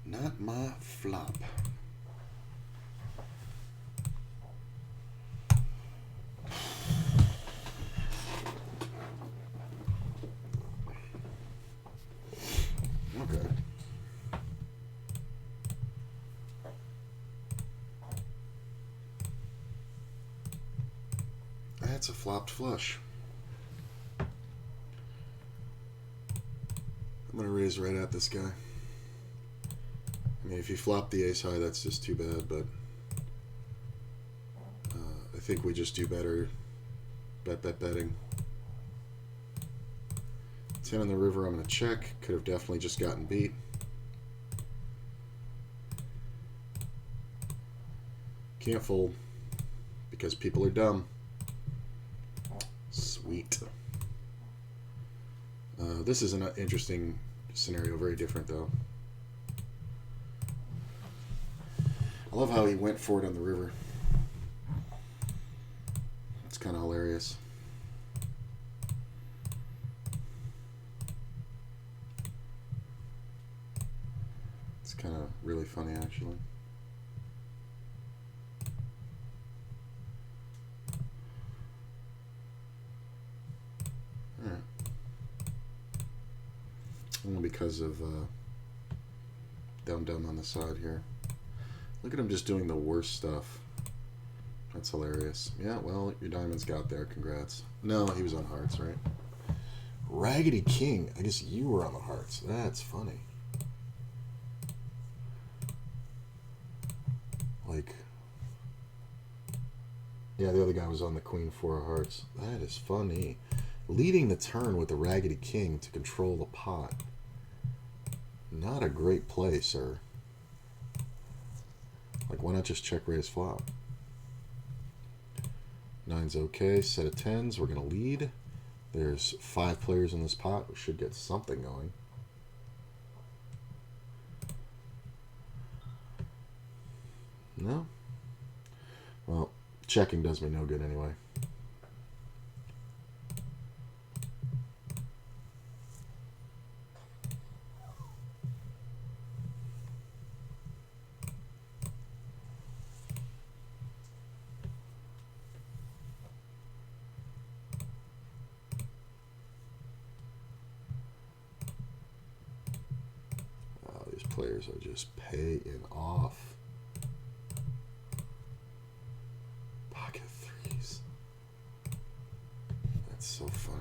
Not my flop. Okay. That's a flopped flush. I'm going to raise right at this guy. I mean, if you flop the ace high, that's just too bad, but I think we just do better betting. 10 on the river, I'm going to check. Could have definitely just gotten beat. Can't fold because people are dumb. Sweet. This is an interesting scenario, very different though. I love how he went for it on the river. It's kind of hilarious. It's kind of really funny actually. Only because of dumb on the side here. Look at him just doing the worst stuff. That's hilarious. Yeah, well, your diamonds got there. Congrats. No, he was on hearts, right? Raggedy King. I guess you were on the hearts. That's funny. Like, yeah, the other guy was on the queen 4 of hearts. That is funny. Leading the turn with the Raggedy King to control the pot. Not a great play, sir. Like, why not just check raise flop? 9's okay. Set of 10s. We're going to lead. There's 5 players in this pot. We should get something going. No? Well, checking does me no good anyway. These players are just paying off. Pocket threes. That's so funny.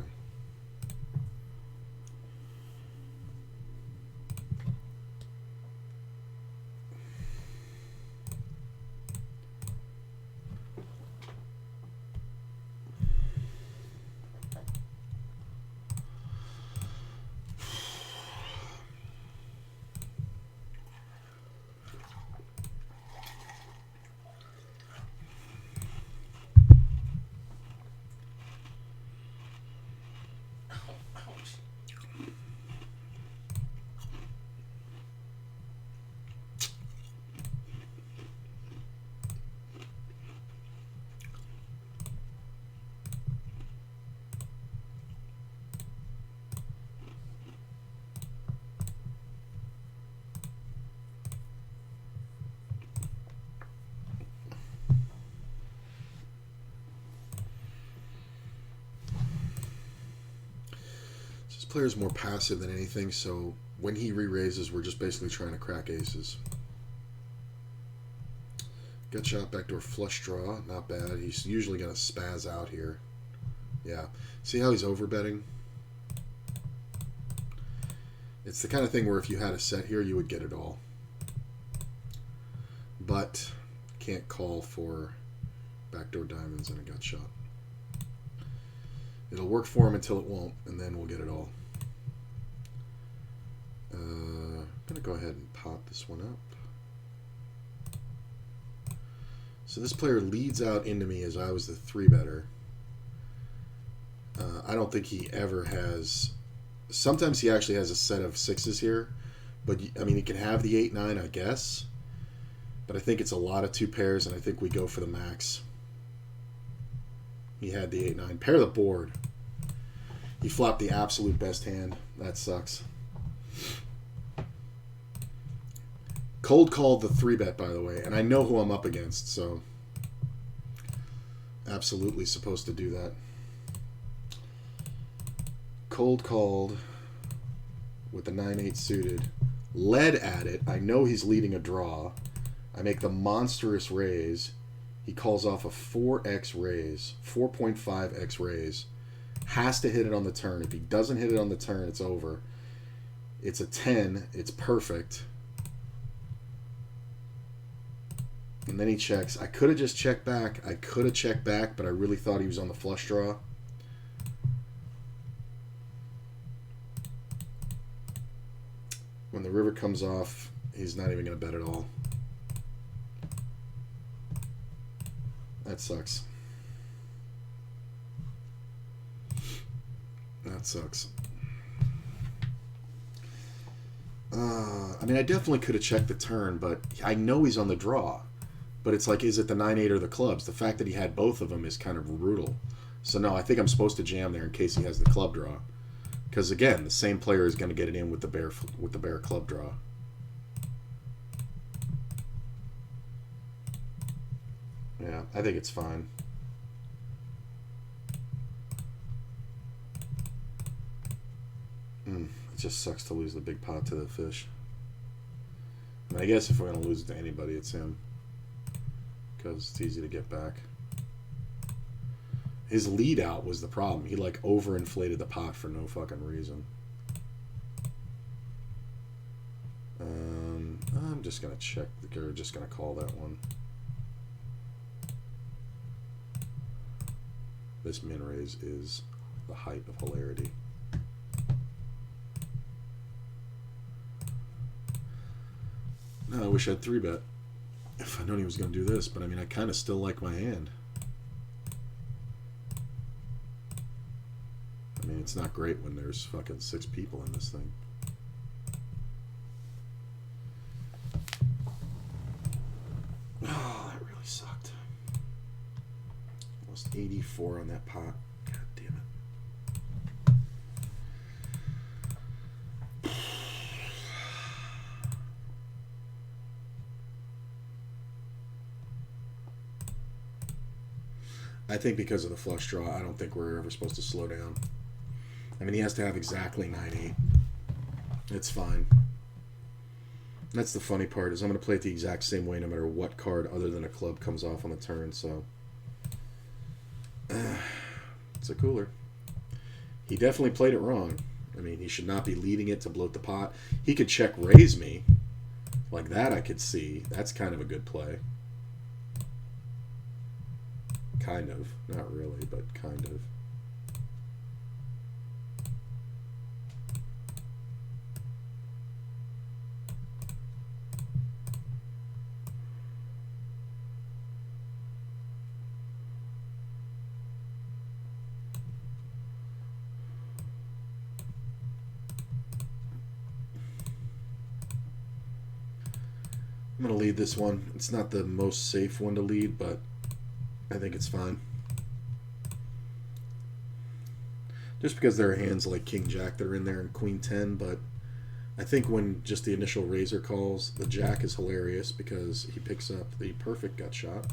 This player's more passive than anything, so when he re-raises, we're just basically trying to crack aces. Gut shot, backdoor flush draw, not bad. He's usually going to spaz out here. Yeah. See how he's overbetting? It's the kind of thing where if you had a set here, you would get it all. But can't call for backdoor diamonds and a gut shot. It'll work for him until it won't, and then we'll get it all. I'm going to go ahead and pop this one up. So this player leads out into me as I was the 3-better. I don't think he ever has... Sometimes he actually has a set of 6s here. But, I mean, he can have the 8-9, I guess. But I think it's a lot of 2 pairs, and I think we go for the max. He had the 8-9. Pair the board. He flopped the absolute best hand. That sucks. Cold called the 3-bet, by the way. And I know who I'm up against, so... Absolutely supposed to do that. Cold called with the 9-8 suited. Led at it. I know he's leading a draw. I make the monstrous raise. He calls off a 4x raise. 4.5x raise. Has to hit it on the turn. If he doesn't hit it on the turn, it's over. It's a 10. It's perfect. And then he checks. I could have just checked back. I could have checked back, but I really thought he was on the flush draw. When the river comes off, he's not even going to bet at all. That sucks. That sucks. I mean, I definitely could have checked the turn, but I know he's on the draw. But it's like, is it the 9-8 or the clubs? The fact that he had both of them is kind of brutal. So no, I think I'm supposed to jam there in case he has the club draw. Because again, the same player is going to get it in with the bear club draw. Yeah, I think it's fine. It just sucks to lose the big pot to the fish. I mean, I guess if we're going to lose it to anybody, it's him. Because it's easy to get back. His lead out was the problem. He like overinflated the pot for no fucking reason. I'm just going to check. Or just going to call that one. This min raise is the height of hilarity. No, I wish I'd 3-bet. If I'd known he was going to do this, but I mean, I kind of still like my hand. I mean, it's not great when there's fucking 6 people in this thing. Oh, that really sucked. Lost 84 on that pot. God damn it. I think because of the flush draw, I don't think we're ever supposed to slow down. I mean, he has to have exactly 9-8. It's fine. That's the funny part, is I'm going to play it the exact same way no matter what card other than a club comes off on the turn, so... it's a cooler. He definitely played it wrong. I mean, he should not be leading it to bloat the pot. He could check raise me. Like that I could see. That's kind of a good play. Kind of. Not really, but kind of. I'm going to lead this one. It's not the most safe one to lead, but I think it's fine. Just because there are hands like King Jack that are in there and Queen 10, but I think when just the initial razor calls, the Jack is hilarious because he picks up the perfect gut shot.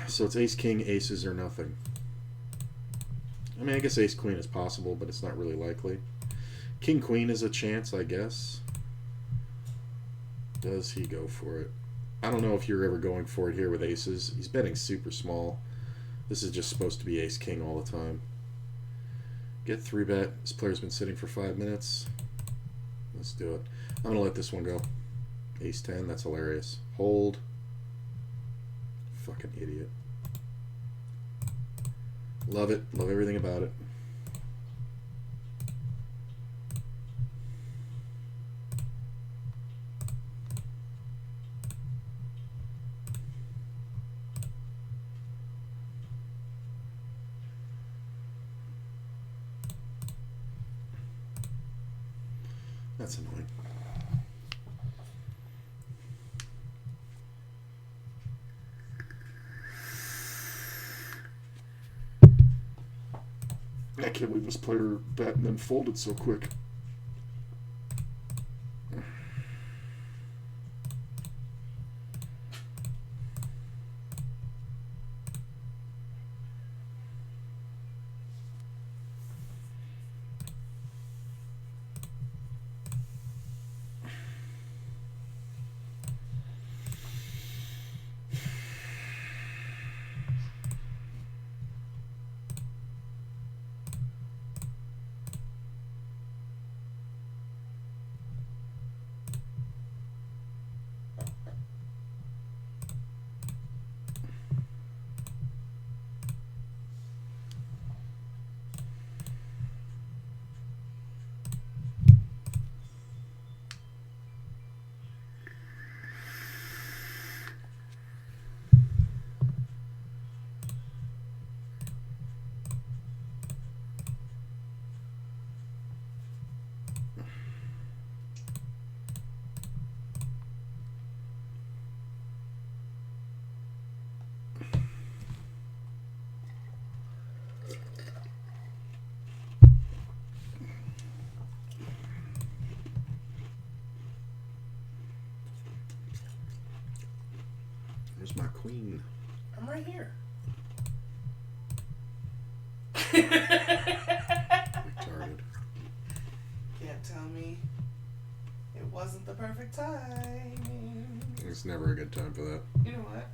So it's Ace King, aces, or nothing. I mean, I guess Ace Queen is possible, but it's not really likely. King Queen is a chance, I guess. Does he go for it? I don't know if you're ever going for it here with aces. He's betting super small. This is just supposed to be Ace King all the time. Get 3-bet. This player's been sitting for 5 minutes. Let's do it. I'm going to let this one go. Ace 10, that's hilarious. Hold. Fucking idiot. Love it. Love everything about it. That's annoying. I can't believe this player bet and then folded so quick. Where's my queen? I'm right here. Retarded. Can't tell me it wasn't the perfect time. It's never a good time for that. You know what?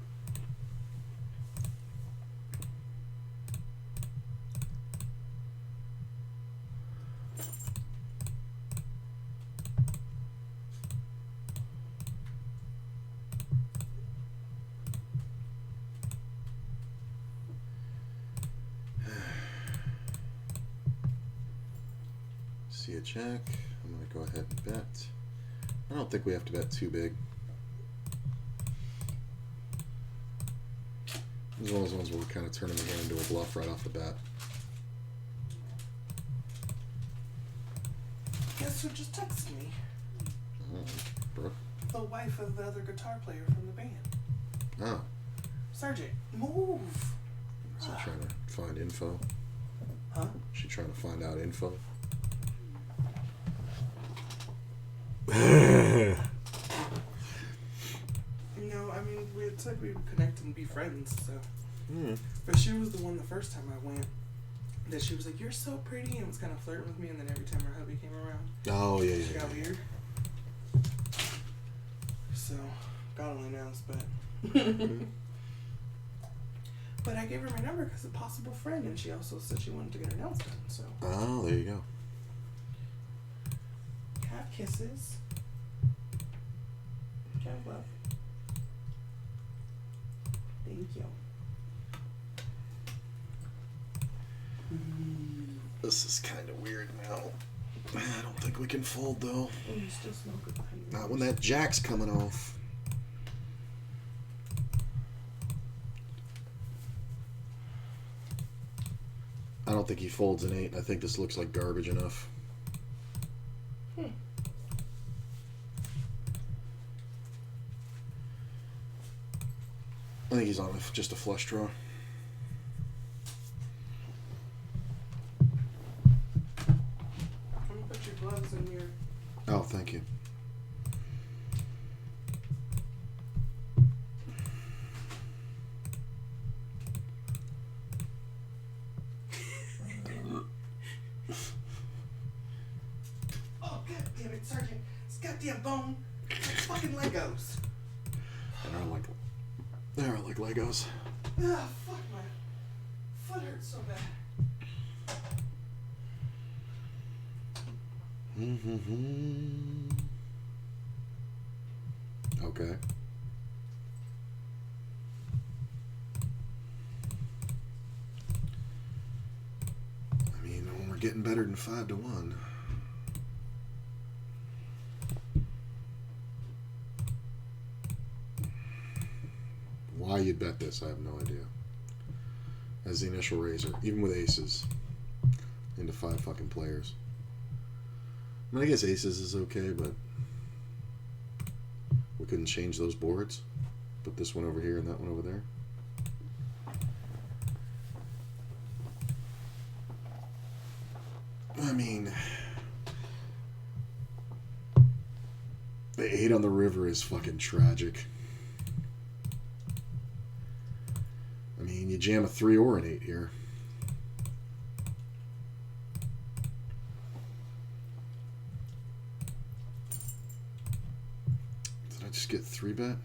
check. I'm going to go ahead and bet. I don't think we have to bet too big. This is one of those ones where we're kind of turning the hand into a bluff right off the bat. Guess who just texted me? Oh, Brooke. The wife of the other guitar player from the band. Oh. Sergeant, move! Is she trying to find info? Huh? Is she trying to find out info? No, I mean, we had said we would connect and be friends, so. Mm. But she was the one the first time I went that she was like, "You're so pretty," and was kind of flirting with me, and then every time her hubby came around, Oh, yeah, she yeah. got weird. So, God only knows, but. But I gave her my number because a possible friend, and she also said she wanted to get her nails done, so. Oh, there you go. Have kisses. Have love. Thank you. This is kind of weird now. I don't think we can fold, though. Oh, you still smoke it behind your Not when ears. that jack's coming off. I don't think he folds an 8. I think this looks like garbage enough. I think he's on just a flush draw. I'm gonna put your gloves in your. Oh, thank you. Oh, God damn it, Sergeant. This goddamn bone. It's like fucking Legos. They are like Legos. Ah, fuck, my foot hurts so bad. Okay. I mean, when we're getting better than 5-1. Why you'd bet this, I have no idea. As the initial raiser, even with aces, into 5 fucking players. I mean, I guess aces is okay, but we couldn't change those boards. Put this one over here and that one over there. I mean, the 8 on the river is fucking tragic. I mean, you jam a 3 or an 8 here. Did I just get 3-bet?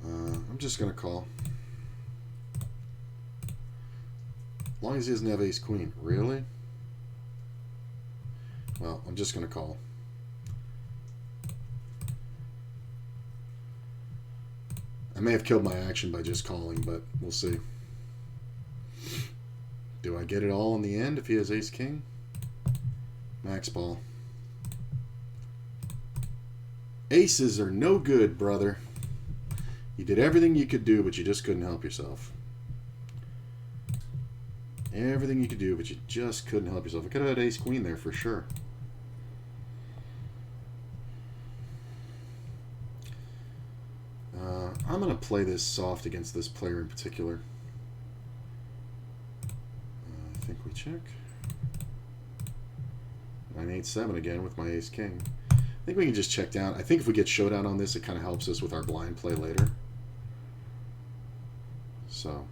I'm just going to call. As long as he doesn't have ace queen. Really? Well, I'm just going to call. I may have killed my action by just calling, but we'll see. Do I get it all in the end if he has ace king? Max ball. Aces are no good, brother. You did everything you could do, but you just couldn't help yourself. Everything you could do, but you just couldn't help yourself. I could have had ace queen there for sure. I'm going to play this soft against this player in particular. I think we check. 9-8-7 again with my ace king. I think we can just check down. I think if we get showdown on this, it kind of helps us with our blind play later. So.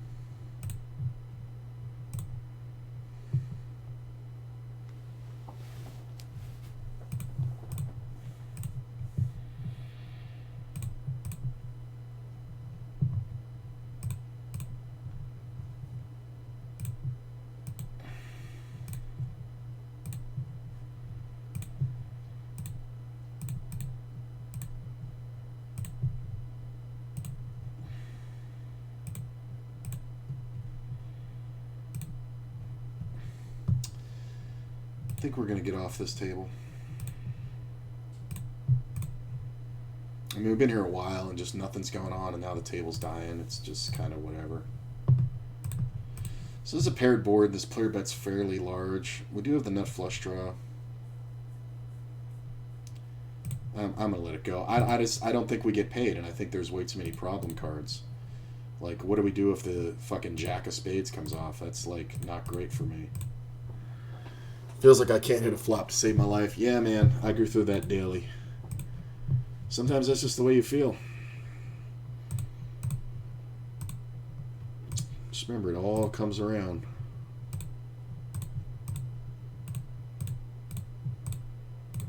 think we're going to get off this table. I mean, we've been here a while and just nothing's going on, and now the table's dying. It's just kind of whatever. So this is a paired board. This player bet's fairly large. We do have the nut flush draw. I'm going to let it go. I don't think we get paid, and I think there's way too many problem cards. Like, what do we do if the fucking jack of spades comes off? That's, like, not great for me. Feels like I can't hit a flop to save my life. Yeah, man, I go through that daily. Sometimes that's just the way you feel. Just remember, it all comes around.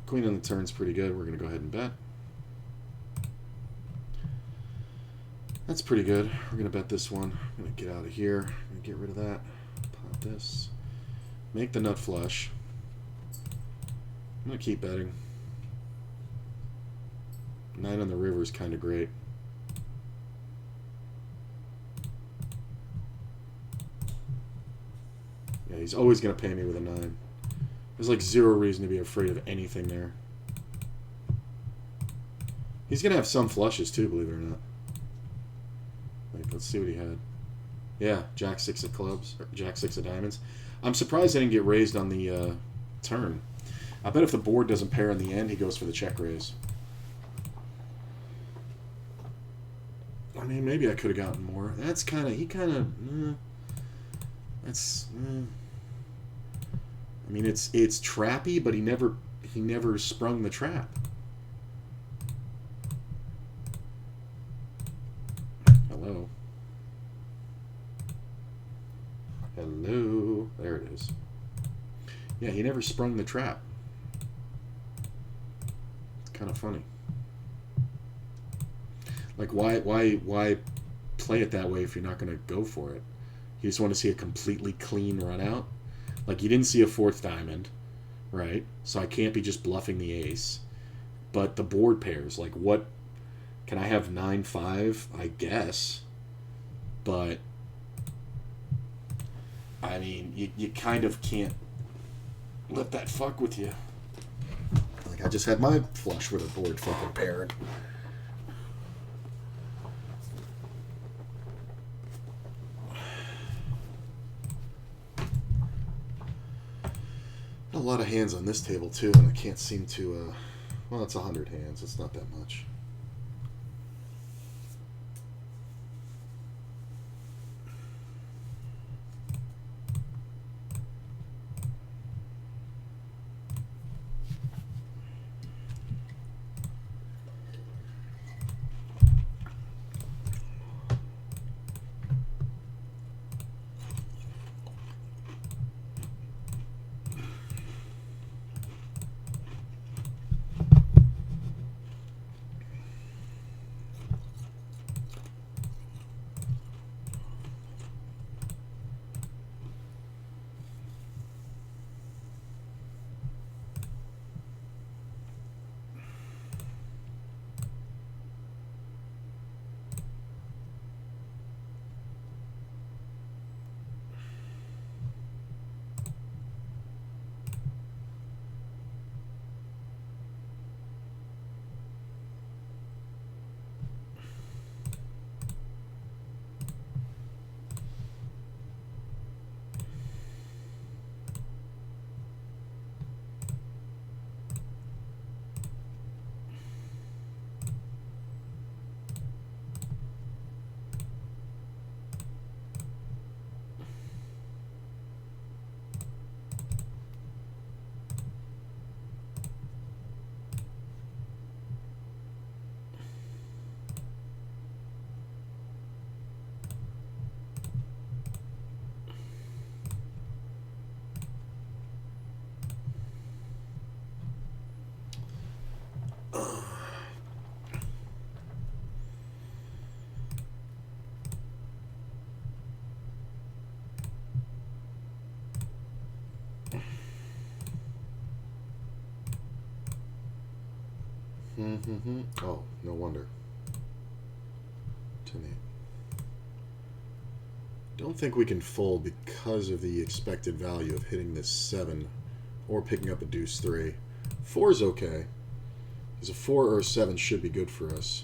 Queen on the turn's pretty good. We're going to go ahead and bet. That's pretty good. We're going to bet this one. I'm going to get out of here. I'm going to get rid of that. Pop this. Make the nut flush. I'm going to keep betting. 9 on the river is kind of great. Yeah, he's always going to pay me with a 9. There's like zero reason to be afraid of anything there. He's going to have some flushes too, believe it or not. Like, let's see what he had. Yeah, Jack 6 of clubs, or Jack 6 of diamonds. I'm surprised I didn't get raised on the turn. I bet if the board doesn't pair in the end, he goes for the check raise. I mean, maybe I could have gotten more. That's kind of, that's, I mean, it's trappy, but he never sprung the trap. Hello. Hello. There it is. Yeah, he never sprung the trap. It's kind of funny. Like, why play it that way if you're not going to go for it? You just want to see a completely clean run out? Like, you didn't see a 4th diamond, right? So I can't be just bluffing the ace. But the board pairs, like, what? Can I have 9-5? I guess. But, I mean, you kind of can't let that fuck with you. Like, I just had my flush with a board fucking paired. A lot of hands on this table too, and I can't seem to, well, it's 100 hands. It's not that much. Oh, no wonder. 10-8. Don't think we can fold because of the expected value of hitting this 7 or picking up a deuce 3. 4 is okay. Because a 4 or a 7 should be good for us.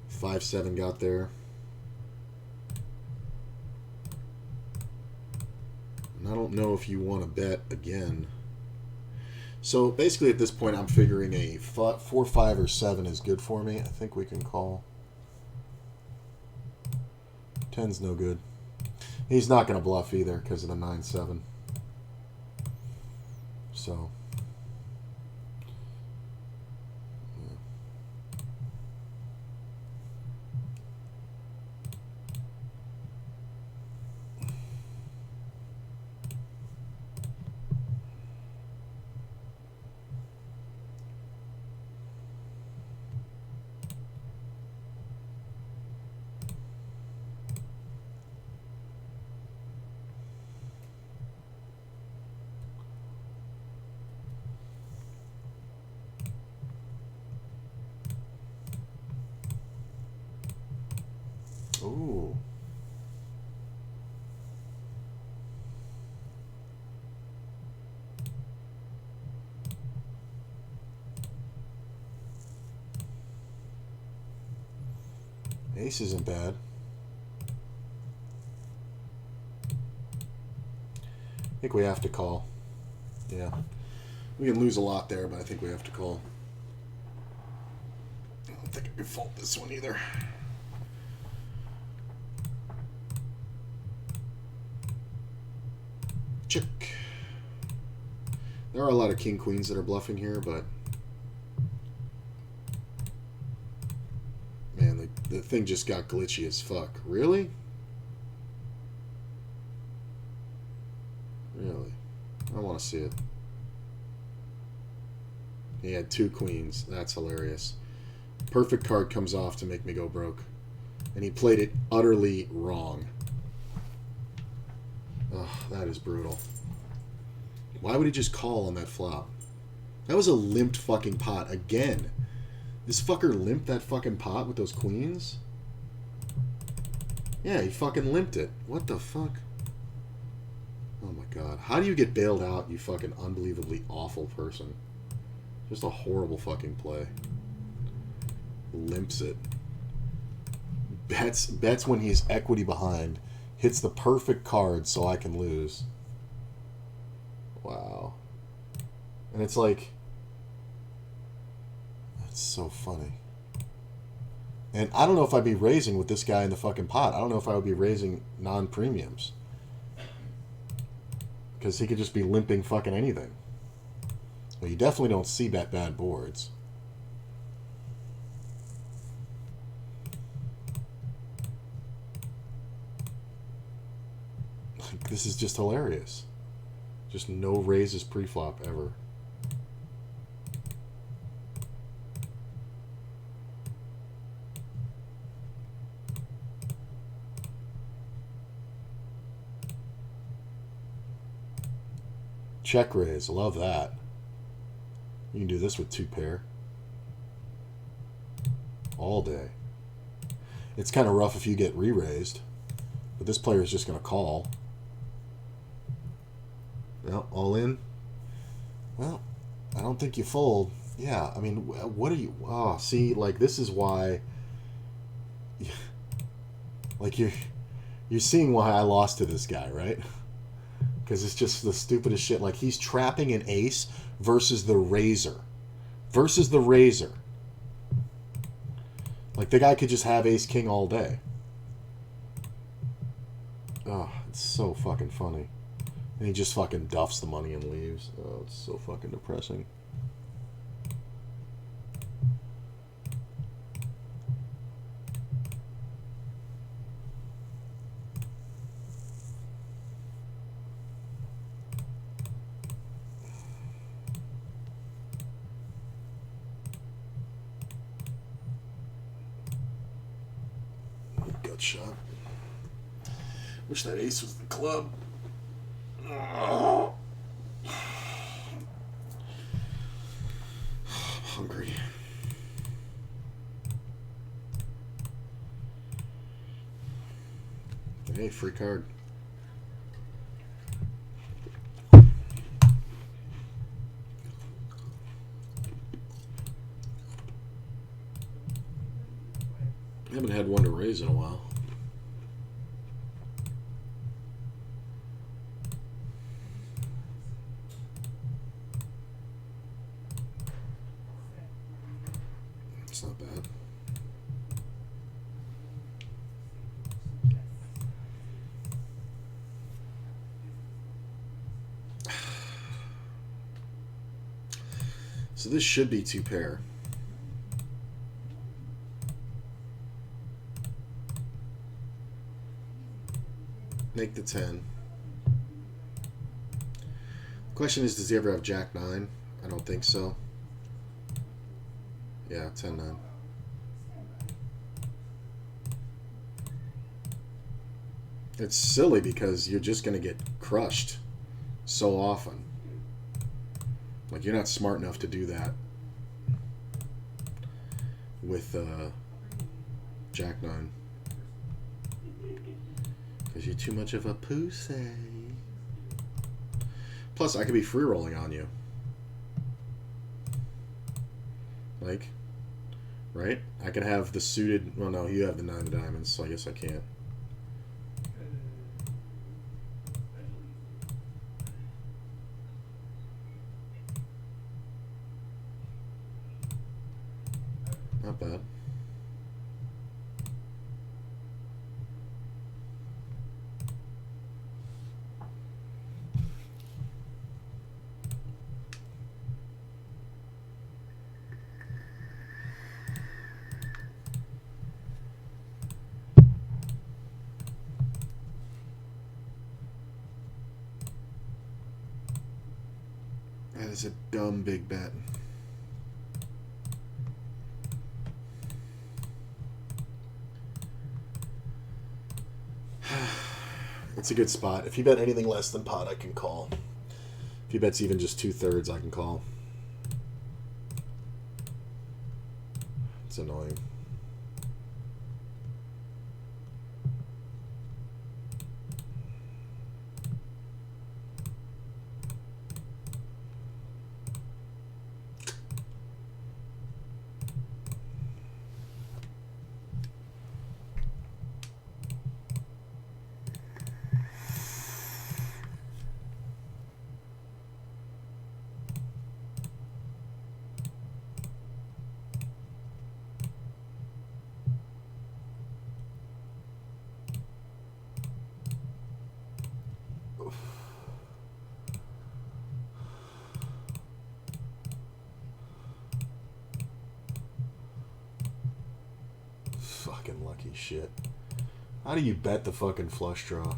Five, 7 got there. And I don't know if you want to bet again. So basically at this point I'm figuring a 4, 5, or 7 is good for me. I think we can call. 10's no good. He's not going to bluff either because of the 9-7. So. Ooh. Ace isn't bad. I think we have to call. Yeah. We can lose a lot there, but I think we have to call. I don't think I can fault this one either. Check. There are a lot of king queens that are bluffing here, but man, the thing just got glitchy as fuck. Really? Really? I want to see it. He had 2 queens. That's hilarious. Perfect card comes off to make me go broke. And he played it utterly wrong. Ugh, that is brutal. Why would he just call on that flop? That was a limped fucking pot. Again. This fucker limped that fucking pot with those queens? Yeah, he fucking limped it. What the fuck? Oh my god. How do you get bailed out, you fucking unbelievably awful person? Just a horrible fucking play. Limps it. Bets when he's equity behind. Hits the perfect card so I can lose. Wow. And it's like... That's so funny. And I don't know if I'd be raising with this guy in the fucking pot. I don't know if I would be raising non-premiums. Because he could just be limping fucking anything. Well, you definitely don't see bet bad boards. Like, this is just hilarious. Just no raises pre-flop ever. Check raise. Love that. You can do this with 2 pair. All day. It's kind of rough if you get re-raised. But this player is just going to call. Well, all in. Well, I don't think you fold. Yeah, I mean, what are you... Oh, see, like, this is why... Like, you're seeing why I lost to this guy, right? Because it's just the stupidest shit. Like, he's trapping an ace versus the razor. Versus the razor. Like, the guy could just have ace-king all day. Oh, it's so fucking funny. And he just fucking duffs the money and leaves. Oh, it's so fucking depressing. Gut shot. Wish that ace was the club. Oh. I'm hungry. Hey, free card. Haven't had one to raise in a while. It's not bad. So this should be 2 pair. Make the 10. Question is, does he ever have Jack 9? I don't think so. Yeah, 10-9. It's silly because you're just going to get crushed so often. Like, you're not smart enough to do that with Jack 9. Because you're too much of a pussy. Plus, I could be free rolling on you. Like, right? I could have the suited... Well, no, you have the 9 of diamonds, so I guess I can't. Not bad. That is a dumb big bet. It's a good spot. If you bet anything less than pot, I can call. If he bets even just 2/3, I can call. It's annoying. Fucking lucky shit. How do you bet the fucking flush draw?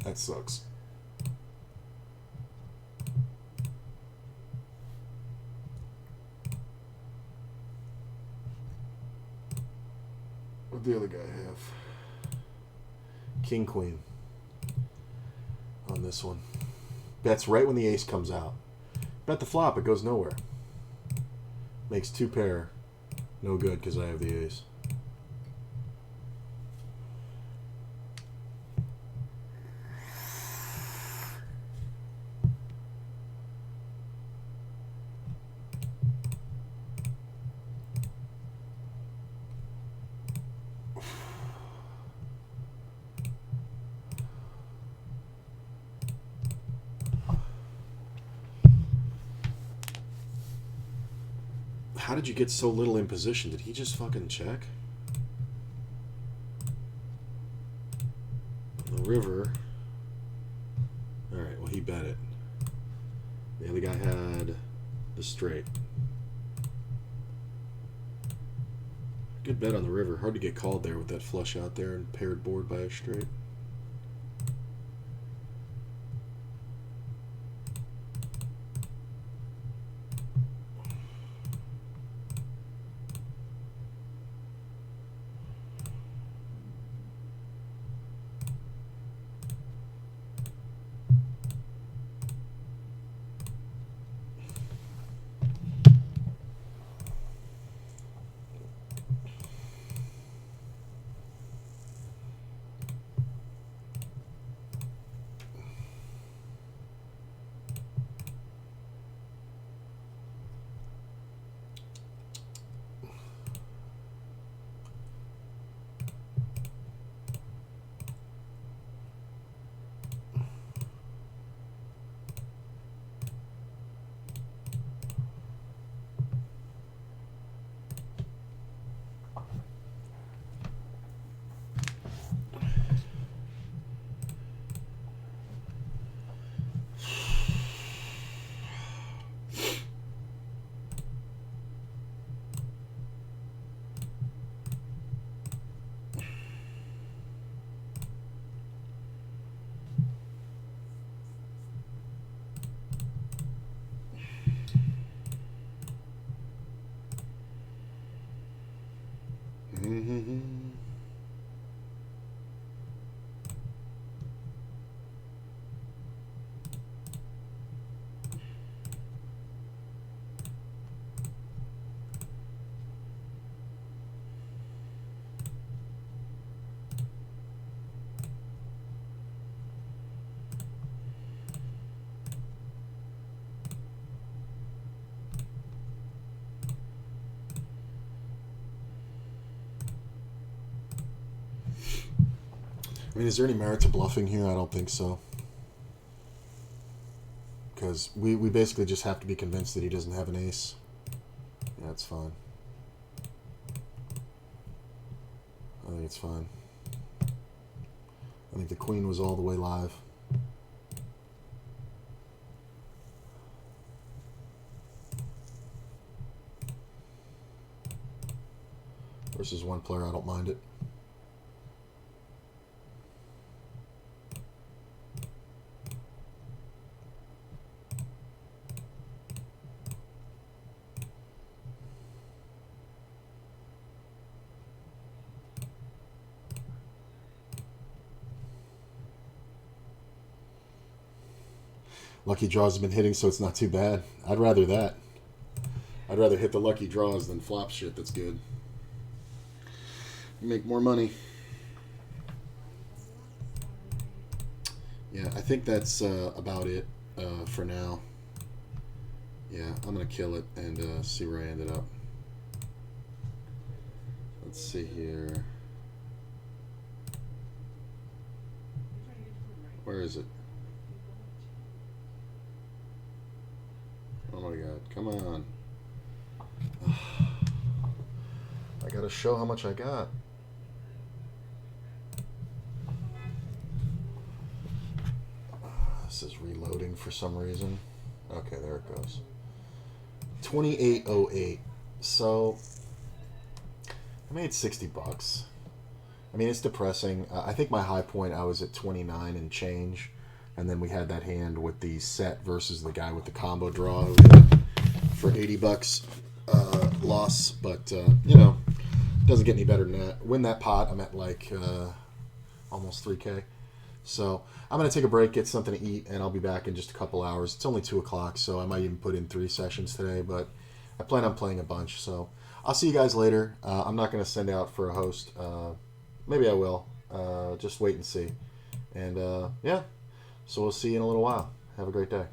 That sucks. What'd the other guy have? King, queen. On this one. Bets right when the ace comes out. Bet the flop, it goes nowhere. Makes 2 pair. No good because I have the ace. How did you get so little in position? Did he just fucking check? The river. Alright, well he bet it. The other guy had the straight. Good bet on the river. Hard to get called there with that flush out there and paired board by a straight. I mean, is there any merit to bluffing here? I don't think so. Because we basically just have to be convinced that he doesn't have an ace. Yeah, it's fine. I think it's fine. I think the queen was all the way live. Versus one player, I don't mind it. Lucky draws have been hitting, so it's not too bad. I'd rather that. I'd rather hit the lucky draws than flop shit that's good. You make more money. Yeah, I think that's about it for now. Yeah, I'm going to kill it and see where I ended up. Let's see here. Where is it? Oh my god, come on. I gotta show how much I got. This is reloading for some reason. Okay, there it goes. 2808. So I made 60 bucks. I mean, it's depressing. I think my high point, I was at 29 and change. And then we had that hand with the set versus the guy with the combo draw who did it for 80 bucks loss. But, you know, doesn't get any better than that. Win that pot, I'm at like almost 3K. So I'm going to take a break, get something to eat, and I'll be back in just a couple hours. It's only 2 o'clock, so I might even put in 3 sessions today. But I plan on playing a bunch. So I'll see you guys later. I'm not going to send out for a host. Maybe I will. Just wait and see. And, yeah. So we'll see you in a little while. Have a great day.